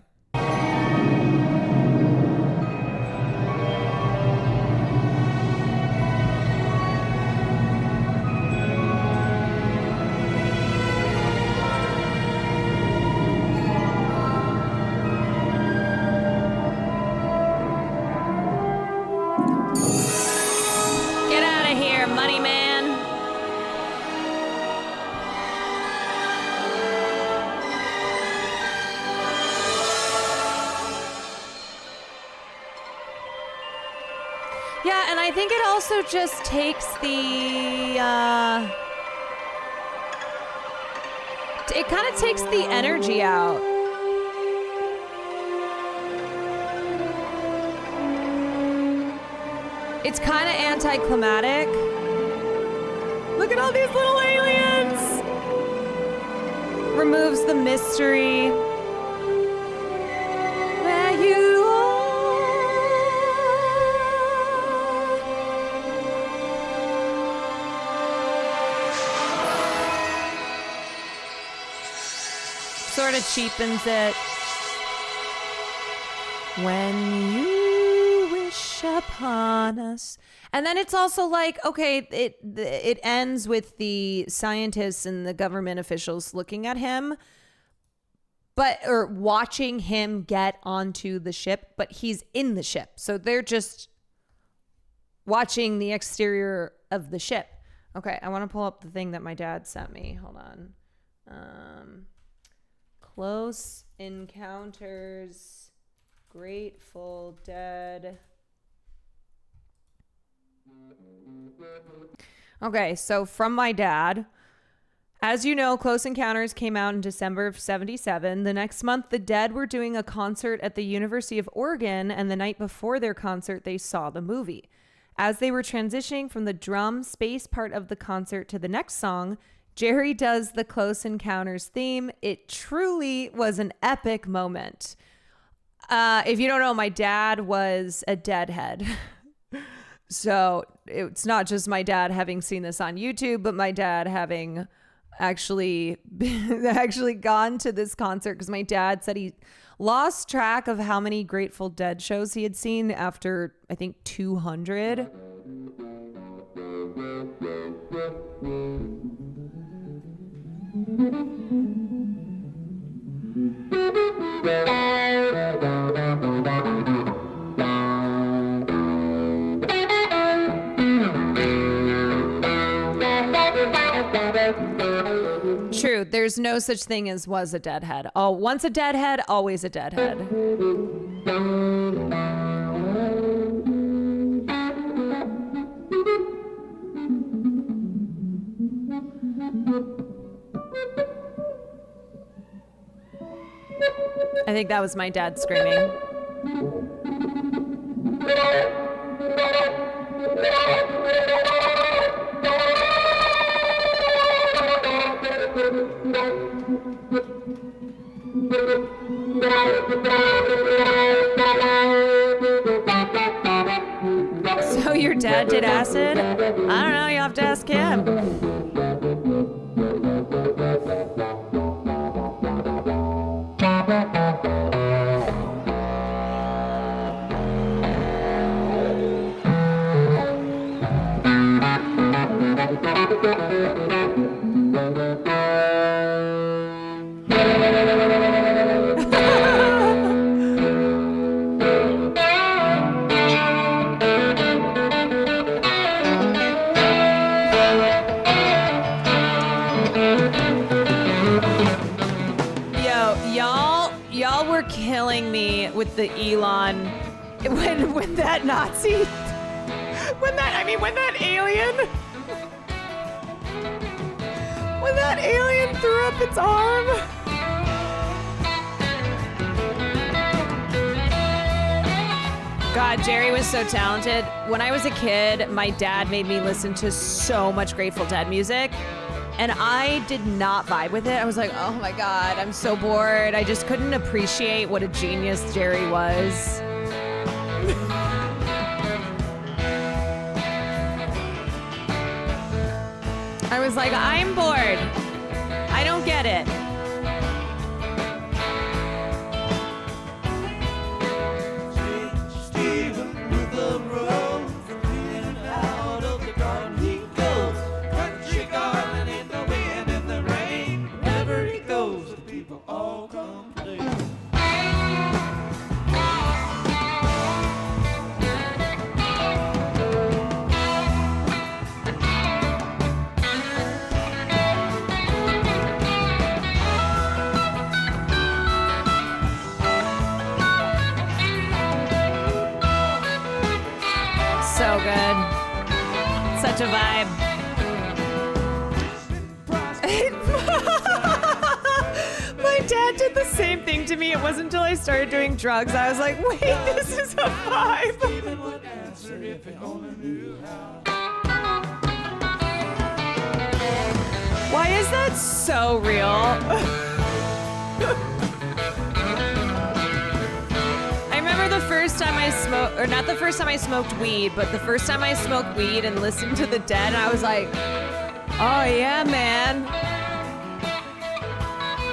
Yeah, and I think it also just takes the it kind of takes the energy out. It's kind of anticlimactic. Look at all these little aliens. Removes the mystery. Where you are. Sort of cheapens it. When you wish upon us. And then it's also like, okay, it ends with the scientists and the government officials looking at him, or watching him get onto the ship, but he's in the ship. So they're just watching the exterior of the ship. Okay, I want to pull up the thing that my dad sent me. Hold on. Close Encounters, Grateful Dead. Okay, so from my dad, as you know, Close Encounters came out in December of 1977. The next month, the Dead were doing a concert at the University of Oregon, and the night before their concert, they saw the movie. As they were transitioning from the drum space part of the concert to the next song, Jerry does the Close Encounters theme. It truly was an epic moment. If you don't know, my dad was a Deadhead. So it's not just my dad having seen this on YouTube, but my dad having actually gone to this concert, because my dad said he lost track of how many Grateful Dead shows he had seen after, I think, 200. True, there's no such thing as was a deadhead. Oh, once a deadhead, always a deadhead. I think that was my dad screaming. So your dad did acid? I don't know, you have to ask him. Y'all were killing me with the Elon when that Nazi, when that alien threw up its arm. God, Jerry was so talented. When I was a kid, my dad made me listen to so much Grateful Dead music. And I did not vibe with it. I was like, oh my God, I'm so bored. I just couldn't appreciate what a genius Jerry was. I was like, I'm bored. I don't get it. So good. Such a vibe. My dad did the same thing to me. It wasn't until I started doing drugs I was like, wait, this is a vibe. Why is that so real? I remember the first time I smoked, or not the first time I smoked weed, but the first time I smoked weed and listened to The Dead, and I was like, oh yeah, man.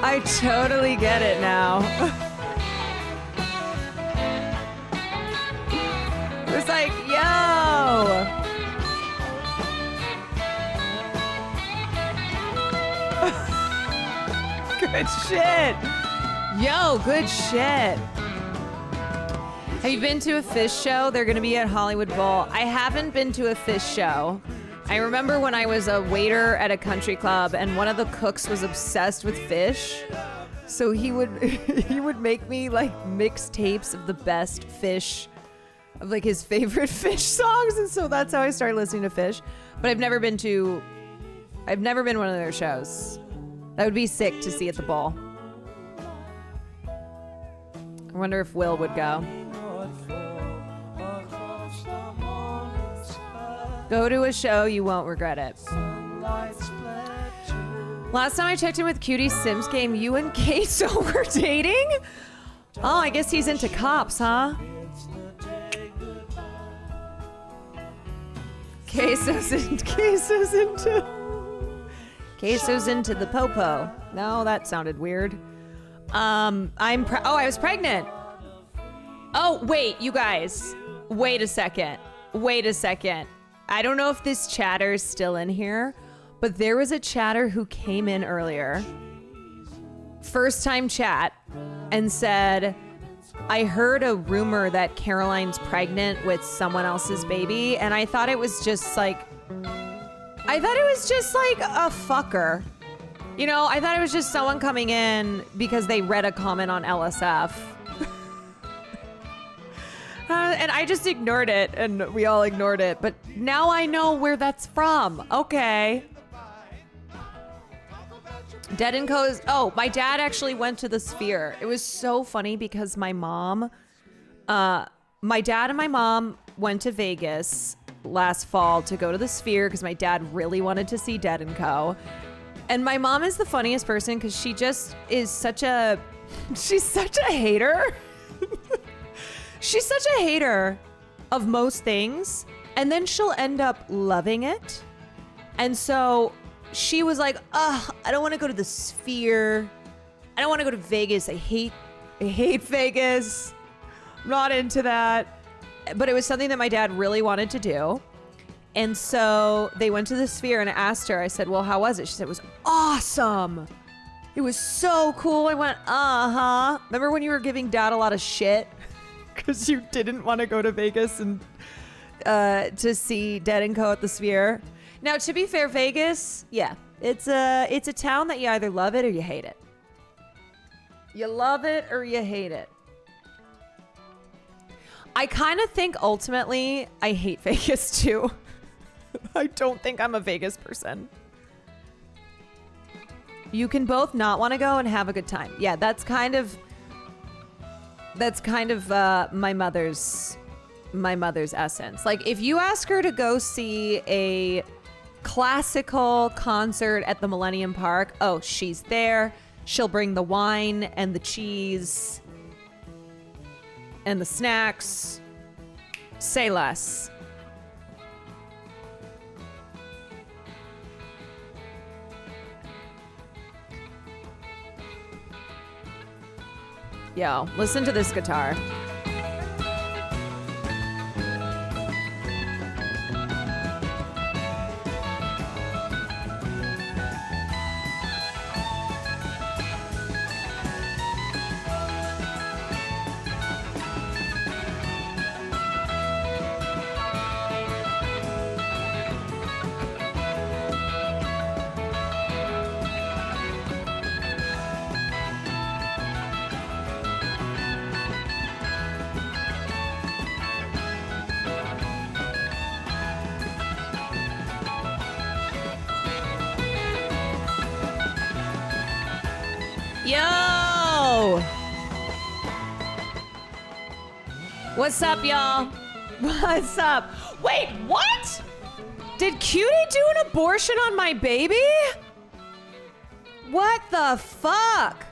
I totally get it now. It was like, yo. Good shit. Yo, good shit. Have you been to a fish show? They're going to be at Hollywood Bowl. I haven't been to a fish show. I remember when I was a waiter at a country club and one of the cooks was obsessed with fish. So he would he would make me like mixtapes of the best fish, of like his favorite fish songs, and so that's how I started listening to Fish. But I've never been to one of their shows. That would be sick to see at the bowl. I wonder if Will would go. Go to a show, you won't regret it. Last time I checked in with Cutie Sims game, you and Queso were dating? Oh, I guess he's into cops, huh? Queso's into the popo. No, that sounded weird. I was pregnant. Oh, wait, you guys. Wait a second. I don't know if this chatter is still in here, but there was a chatter who came in earlier, first time chat, and said, I heard a rumor that Caroline's pregnant with someone else's baby, and I thought it was just like a fucker. You know, I thought it was just someone coming in because they read a comment on LSF. And I just ignored it, and we all ignored it. But now I know where that's from. Okay. Dead and Co's. Oh, my dad actually went to the Sphere. It was so funny because my dad and my mom went to Vegas last fall to go to the Sphere because my dad really wanted to see Dead and Co. And my mom is the funniest person because she just is she's such a hater. She's such a hater of most things, and then she'll end up loving it. And so she was like, I don't want to go to the Sphere. I don't want to go to Vegas. I hate Vegas. I'm not into that. But it was something that my dad really wanted to do. And so they went to the Sphere, and I asked her, I said, well, how was it? She said, it was awesome. It was so cool. I went, uh-huh. Remember when you were giving Dad a lot of shit? Because you didn't want to go to Vegas and to see Dead and Co. at the Sphere. Now, to be fair, Vegas, yeah, it's a town that you either love it or you hate it. You love it or you hate it. I kind of think ultimately I hate Vegas too. I don't think I'm a Vegas person. You can both not want to go and have a good time. Yeah, that's kind of my mother's essence. Like, if you ask her to go see a classical concert at the Millennium Park, oh, she's there. She'll bring the wine and the cheese and the snacks. Say less. Yo, listen to this guitar. Yo! What's up, y'all? What's up? Wait, what? Did Cutie do an abortion on my baby? What the fuck?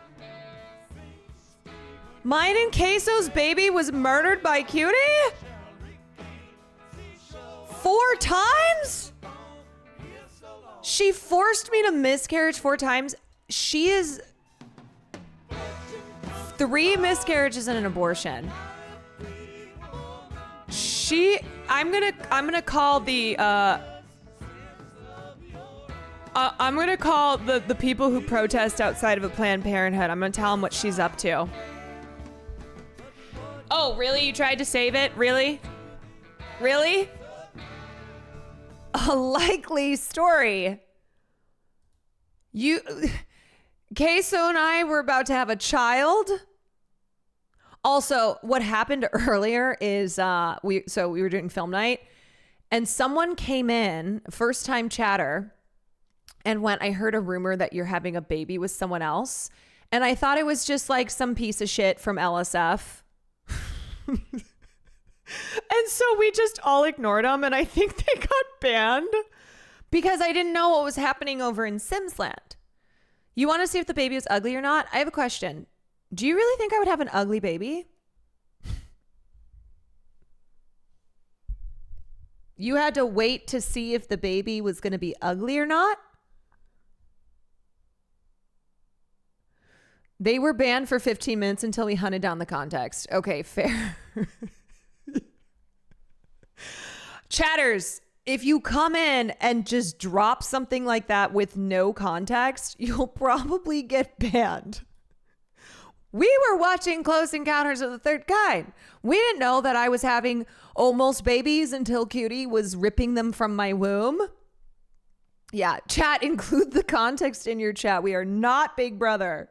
Mine and Queso's baby was murdered by Cutie? 4 times? She forced me to miscarriage 4 times. She is 3 miscarriages and an abortion. I'm gonna call the I'm gonna call the people who protest outside of a Planned Parenthood. I'm gonna tell them what she's up to. Oh, really? You tried to save it? Really? Really? A likely story. Queso and I were about to have a child. Also, what happened earlier is we were doing film night and someone came in, first time chatter, and went, I heard a rumor that you're having a baby with someone else. And I thought it was just like some piece of shit from LSF. And so we just all ignored them, and I think they got banned because I didn't know what was happening over in Simsland. You want to see if the baby is ugly or not? I have a question. Do you really think I would have an ugly baby? You had to wait to see if the baby was going to be ugly or not? They were banned for 15 minutes until we hunted down the context. Okay, fair. Chatters, if you come in and just drop something like that with no context, you'll probably get banned. We were watching Close Encounters of the Third Kind. We didn't know that I was having almost babies until Cutie was ripping them from my womb. Yeah, chat, include the context in your chat. We are not Big Brother.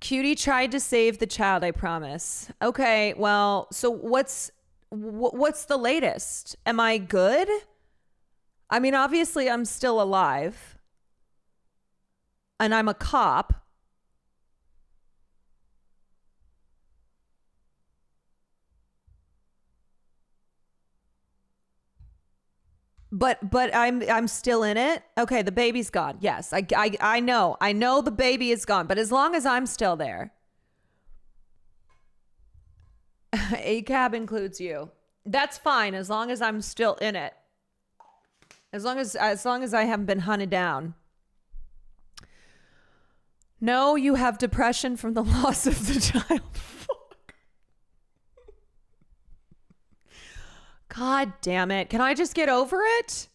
Cutie tried to save the child, I promise. Okay, well, so what's the latest? Am I good? I mean, obviously I'm still alive. And I'm a cop. But I'm still in it. Okay, the baby's gone. Yes, I know. I know the baby is gone, but as long as I'm still there. ACAB includes you. That's fine as long as I'm still in it. As long as I haven't been hunted down. No, you have depression from the loss of the child. Fuck. God damn it. Can I just get over it?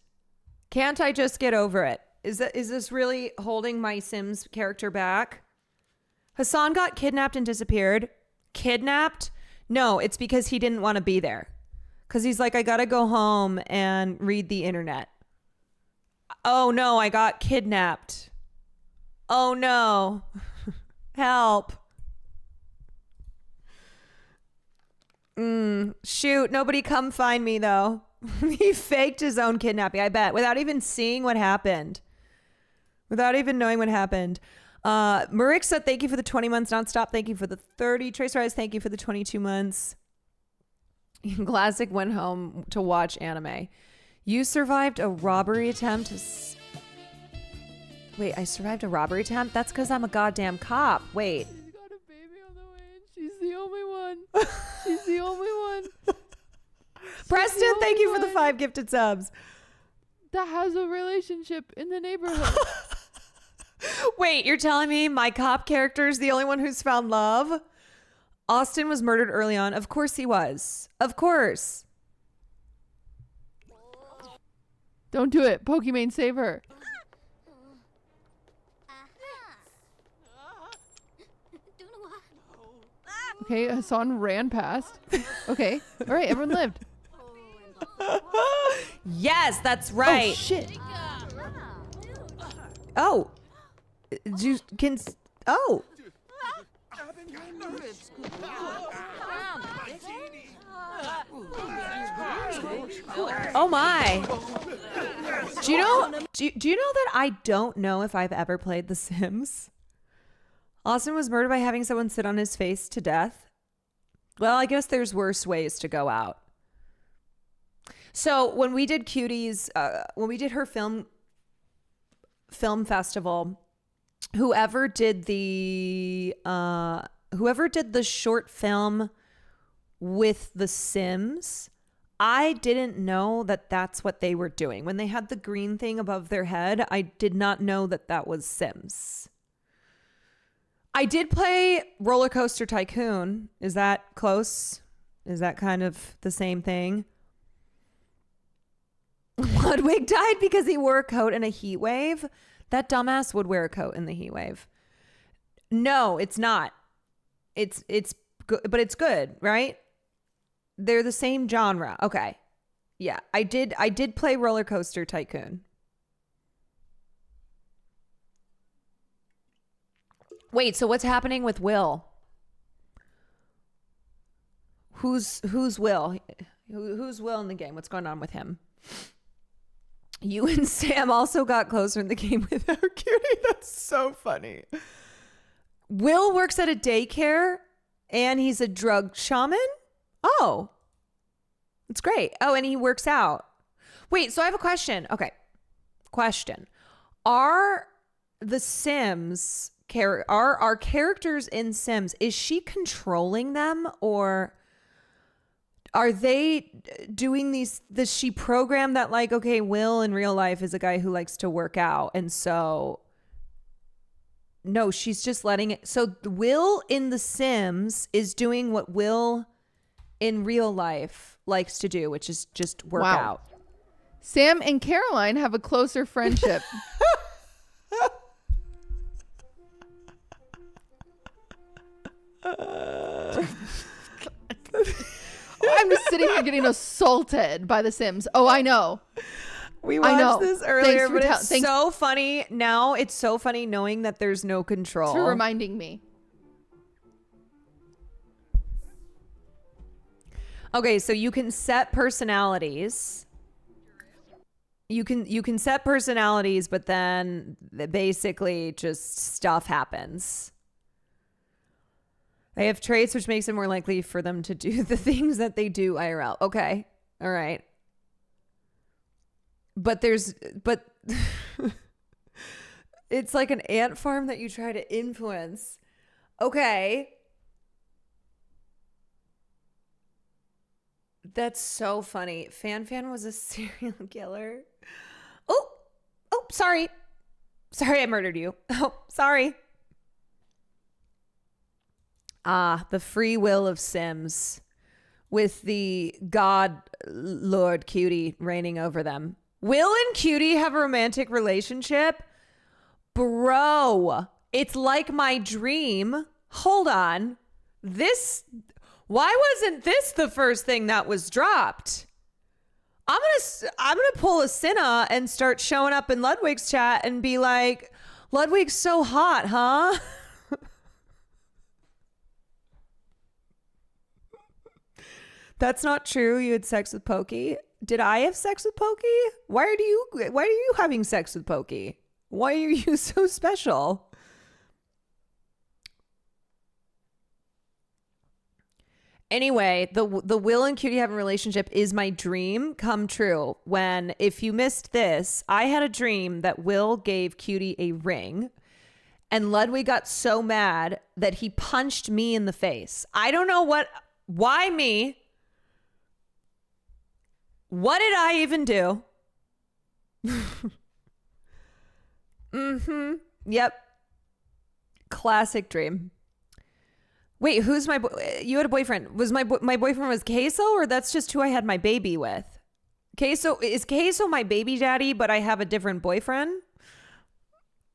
Can't I just get over it? Is this really holding my Sims character back? Hassan got kidnapped and disappeared. Kidnapped? No, it's because he didn't want to be there. Because he's like, I gotta go home and read the internet. Oh no, I got kidnapped. Oh no. Help. Shoot, nobody come find me though. He faked his own kidnapping, I bet, without even seeing what happened. Without even knowing what happened. Marixa, thank you for the 20 months nonstop. Thank you for the 30. Trace Rise, thank you for the 22 months. Classic went home to watch anime. You survived a robbery attempt. Wait, I survived a robbery attempt? That's because I'm a goddamn cop. Wait. She's got a baby on the way and she's the only one. She's the only one. Preston, thank you for the 5 gifted subs. That has a relationship in the neighborhood. Wait, you're telling me my cop character is the only one who's found love? Austin was murdered early on. Of course he was. Of course. Don't do it. Pokimane, save her. Okay, Hassan ran past. Okay. All right, everyone lived. Yes, that's right. Oh, shit. Oh. Oh. Oh my. Do you know that I don't know if I've ever played The Sims? Austin was murdered by having someone sit on his face to death. Well, I guess there's worse ways to go out. So when we did Cutie's, when we did her film festival, whoever did the short film with The Sims, I didn't know that that's what they were doing. When they had the green thing above their head, I did not know that that was Sims. I did play Roller Coaster Tycoon. Is that close? Is that kind of the same thing? Ludwig died because he wore a coat in a heat wave. That dumbass would wear a coat in the heat wave. No, it's not. It's good, but it's good, right? They're the same genre. Okay. Yeah, I did play Roller Coaster Tycoon. Wait, so what's happening with Will? Who's Will? Who's Will in the game? What's going on with him? You and Sam also got closer in the game without Cutie. That's so funny. Will works at a daycare and he's a drug shaman. Oh, it's great. Oh, and he works out. Wait, so I have a question. Okay. Question. Are the Sims, are our characters in Sims, is she controlling them, or are they doing these, does she program that, like, okay, Will in real life is a guy who likes to work out, and so no, she's just letting it. So Will in The Sims is doing what Will in real life likes to do, which is just work out. Sam and Caroline have a closer friendship. I'm just sitting here getting assaulted by The Sims. Oh, I know. We watched this earlier, but it's so funny. Now it's so funny knowing that there's no control. For reminding me. Okay, so you can set personalities. You can set personalities, but then basically just stuff happens. They have traits which makes it more likely for them to do the things that they do IRL. Okay. All right. But it's like an ant farm that you try to influence. Okay. That's so funny. Fan was a serial killer. Oh, sorry. Sorry, I murdered you. Oh, sorry. The free will of Sims with the God Lord Cutie reigning over them. Will and Cutie have a romantic relationship? Bro, it's like my dream. Hold on. Why wasn't this the first thing that was dropped? I'm gonna pull a Cinna and start showing up in Ludwig's chat and be like, Ludwig's so hot, huh? That's not true. You had sex with Pokey. Did I have sex with Pokey? Why are you having sex with Pokey? Why are you so special? Anyway, the Will and Cutie having a relationship is my dream come true. If you missed this, I had a dream that Will gave Cutie a ring and Ludwig got so mad that he punched me in the face. I don't know why me? What did I even do? Yep. Classic dream. Wait, who's you had a boyfriend? Was my boyfriend was Queso, or that's just who I had my baby with? Is Queso my baby daddy, but I have a different boyfriend?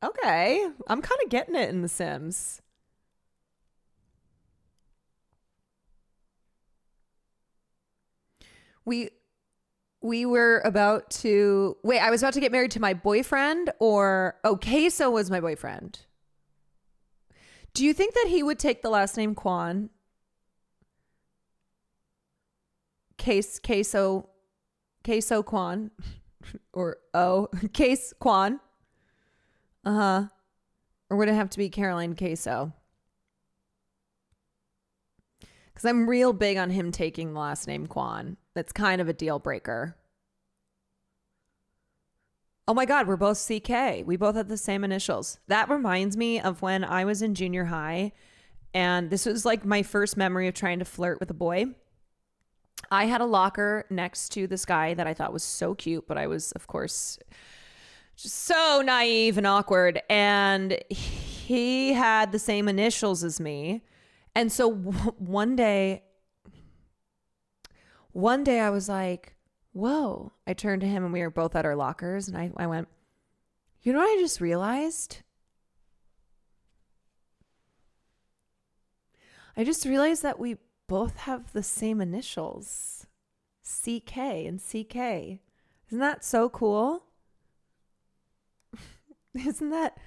Okay. I'm kind of getting it in The Sims. We were about to... Wait, I was about to get married to my boyfriend, or... Oh, Queso was my boyfriend. Do you think that he would take the last name Kwan? Queso Kwan? Case Kwan? Uh-huh. Or would it have to be Caroline Queso? Because I'm real big on him taking the last name Kwan. That's kind of a deal breaker. Oh my God, we're both CK. We both have the same initials. That reminds me of when I was in junior high, and this was like my first memory of trying to flirt with a boy. I had a locker next to this guy that I thought was so cute, but I was, of course, just so naive and awkward. And he had the same initials as me. And so one day I was like, whoa. I turned to him and we were both at our lockers. And I went, you know what I just realized? I just realized that we both have the same initials, CK and CK. Isn't that so cool? Isn't that?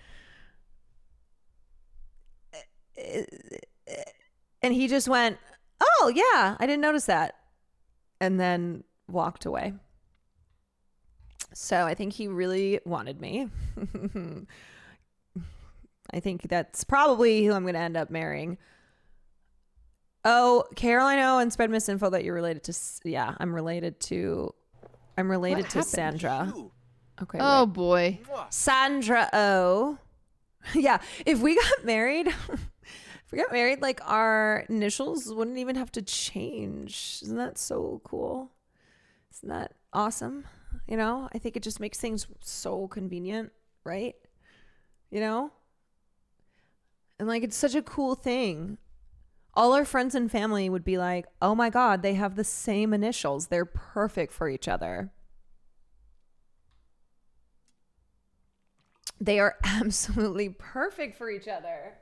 And he just went, oh yeah, I didn't notice that. And then walked away. So I think he really wanted me. I think that's probably who I'm going to end up marrying. Oh, Caroline, O, and spread misinfo that you're related to. Yeah, I'm related to Sandra. Okay. Oh boy. Sandra O. Yeah, if we got married, like our initials wouldn't even have to change. Isn't that so cool? Isn't that awesome? You know, I think it just makes things so convenient, right? You know? And like, it's such a cool thing. All our friends and family would be like, oh my God, they have the same initials. They're perfect for each other. They are absolutely perfect for each other.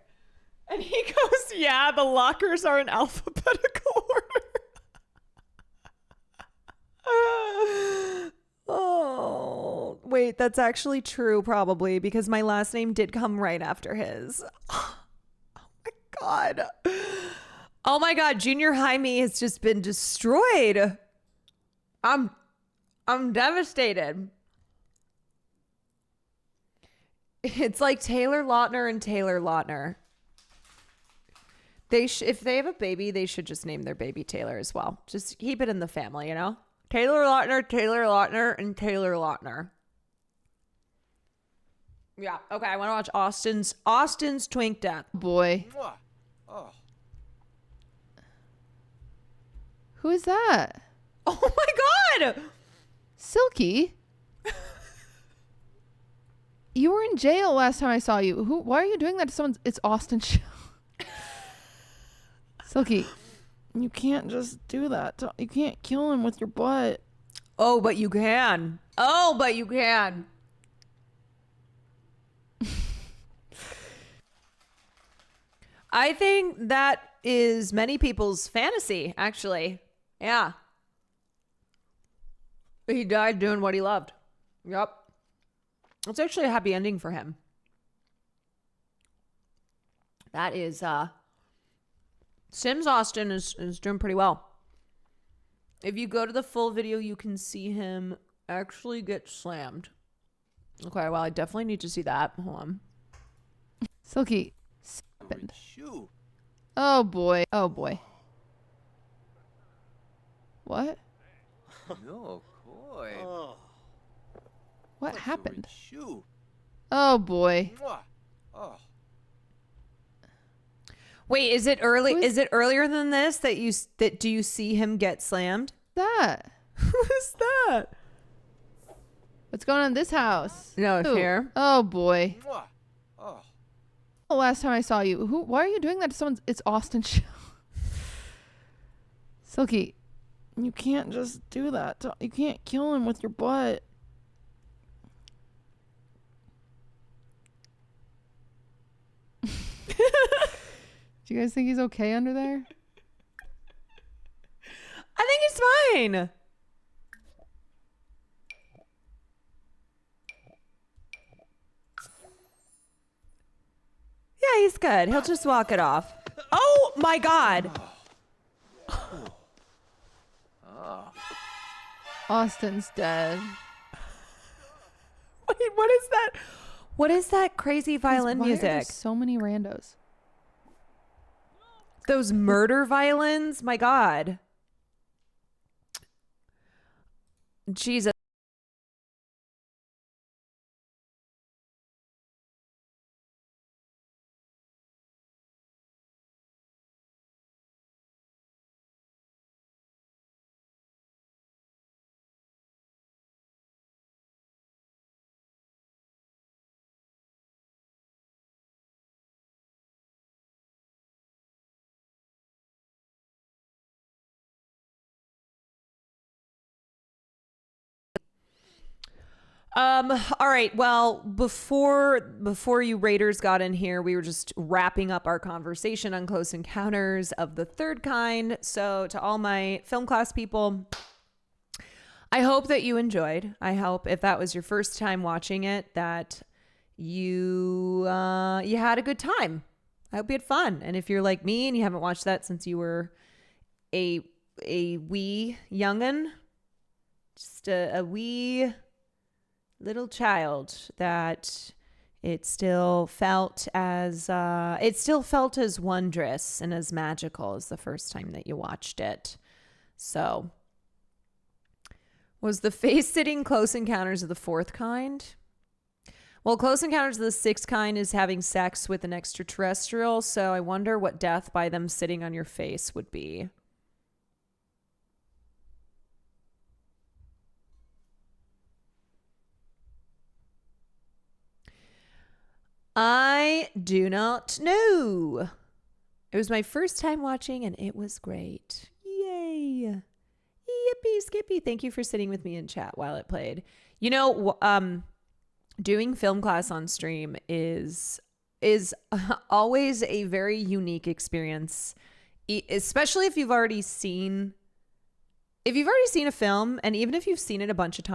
And he goes, yeah, the lockers are in alphabetical order. Oh, wait, that's actually true probably because my last name did come right after his. Oh my God. Oh my God, junior high me has just been destroyed. I'm devastated. It's like Taylor Lautner and Taylor Lautner. If they have a baby, they should just name their baby Taylor as well. Just keep it in the family, you know? Taylor Lautner, and Taylor Lautner. Yeah, okay, I want to watch Austin's Twink Death. Boy. Oh. Who is that? Oh my God! Silky? You were in jail last time I saw you. Why are you doing that to someone? It's Austin Show. Silky, you can't just do that. You can't kill him with your butt. Oh, but you can. Oh, but you can. I think that is many people's fantasy, actually. Yeah. He died doing what he loved. Yep. It's actually a happy ending for him. That is, Sims Austin is doing pretty well. If you go to the full video, you can see him actually get slammed. Okay, well, I definitely need to see that. Hold on. Silky. Oh boy. Oh boy. What? No, boy. What happened? Oh boy. Oh. Wait, is it early? Is it earlier than this that do you see him get slammed? That. Who is that? What's going on in this house? No, it's here. Oh boy. Oh. The last time I saw you. Why are you doing that to someone? It's Austin Show. Silky, you can't just do that. You can't kill him with your butt. Do you guys think he's okay under there? I think he's fine. Yeah, he's good. He'll just walk it off. Oh my God. Austin's dead. Wait, what is that? What is that crazy violin Why are there music? so many randos. Those murder violins, my God. Jesus. All right. Well, before you Raiders got in here, we were just wrapping up our conversation on Close Encounters of the Third Kind. So to all my film class people, I hope that you enjoyed. I hope if that was your first time watching it, that you had a good time. I hope you had fun. And if you're like me and you haven't watched that since you were a wee youngin', just a wee little child, that it still felt as wondrous and as magical as the first time that you watched it. So, was the face-sitting Close Encounters of the Fourth Kind? Well, Close Encounters of the Sixth Kind is having sex with an extraterrestrial, so I wonder what death by them sitting on your face would be. I do not know. It was my first time watching and it was great. Yay. Yippee skippy. Thank you for sitting with me in chat while it played. You know, doing film class on stream is always a very unique experience, especially if you've already seen a film, and even if you've seen it a bunch of times.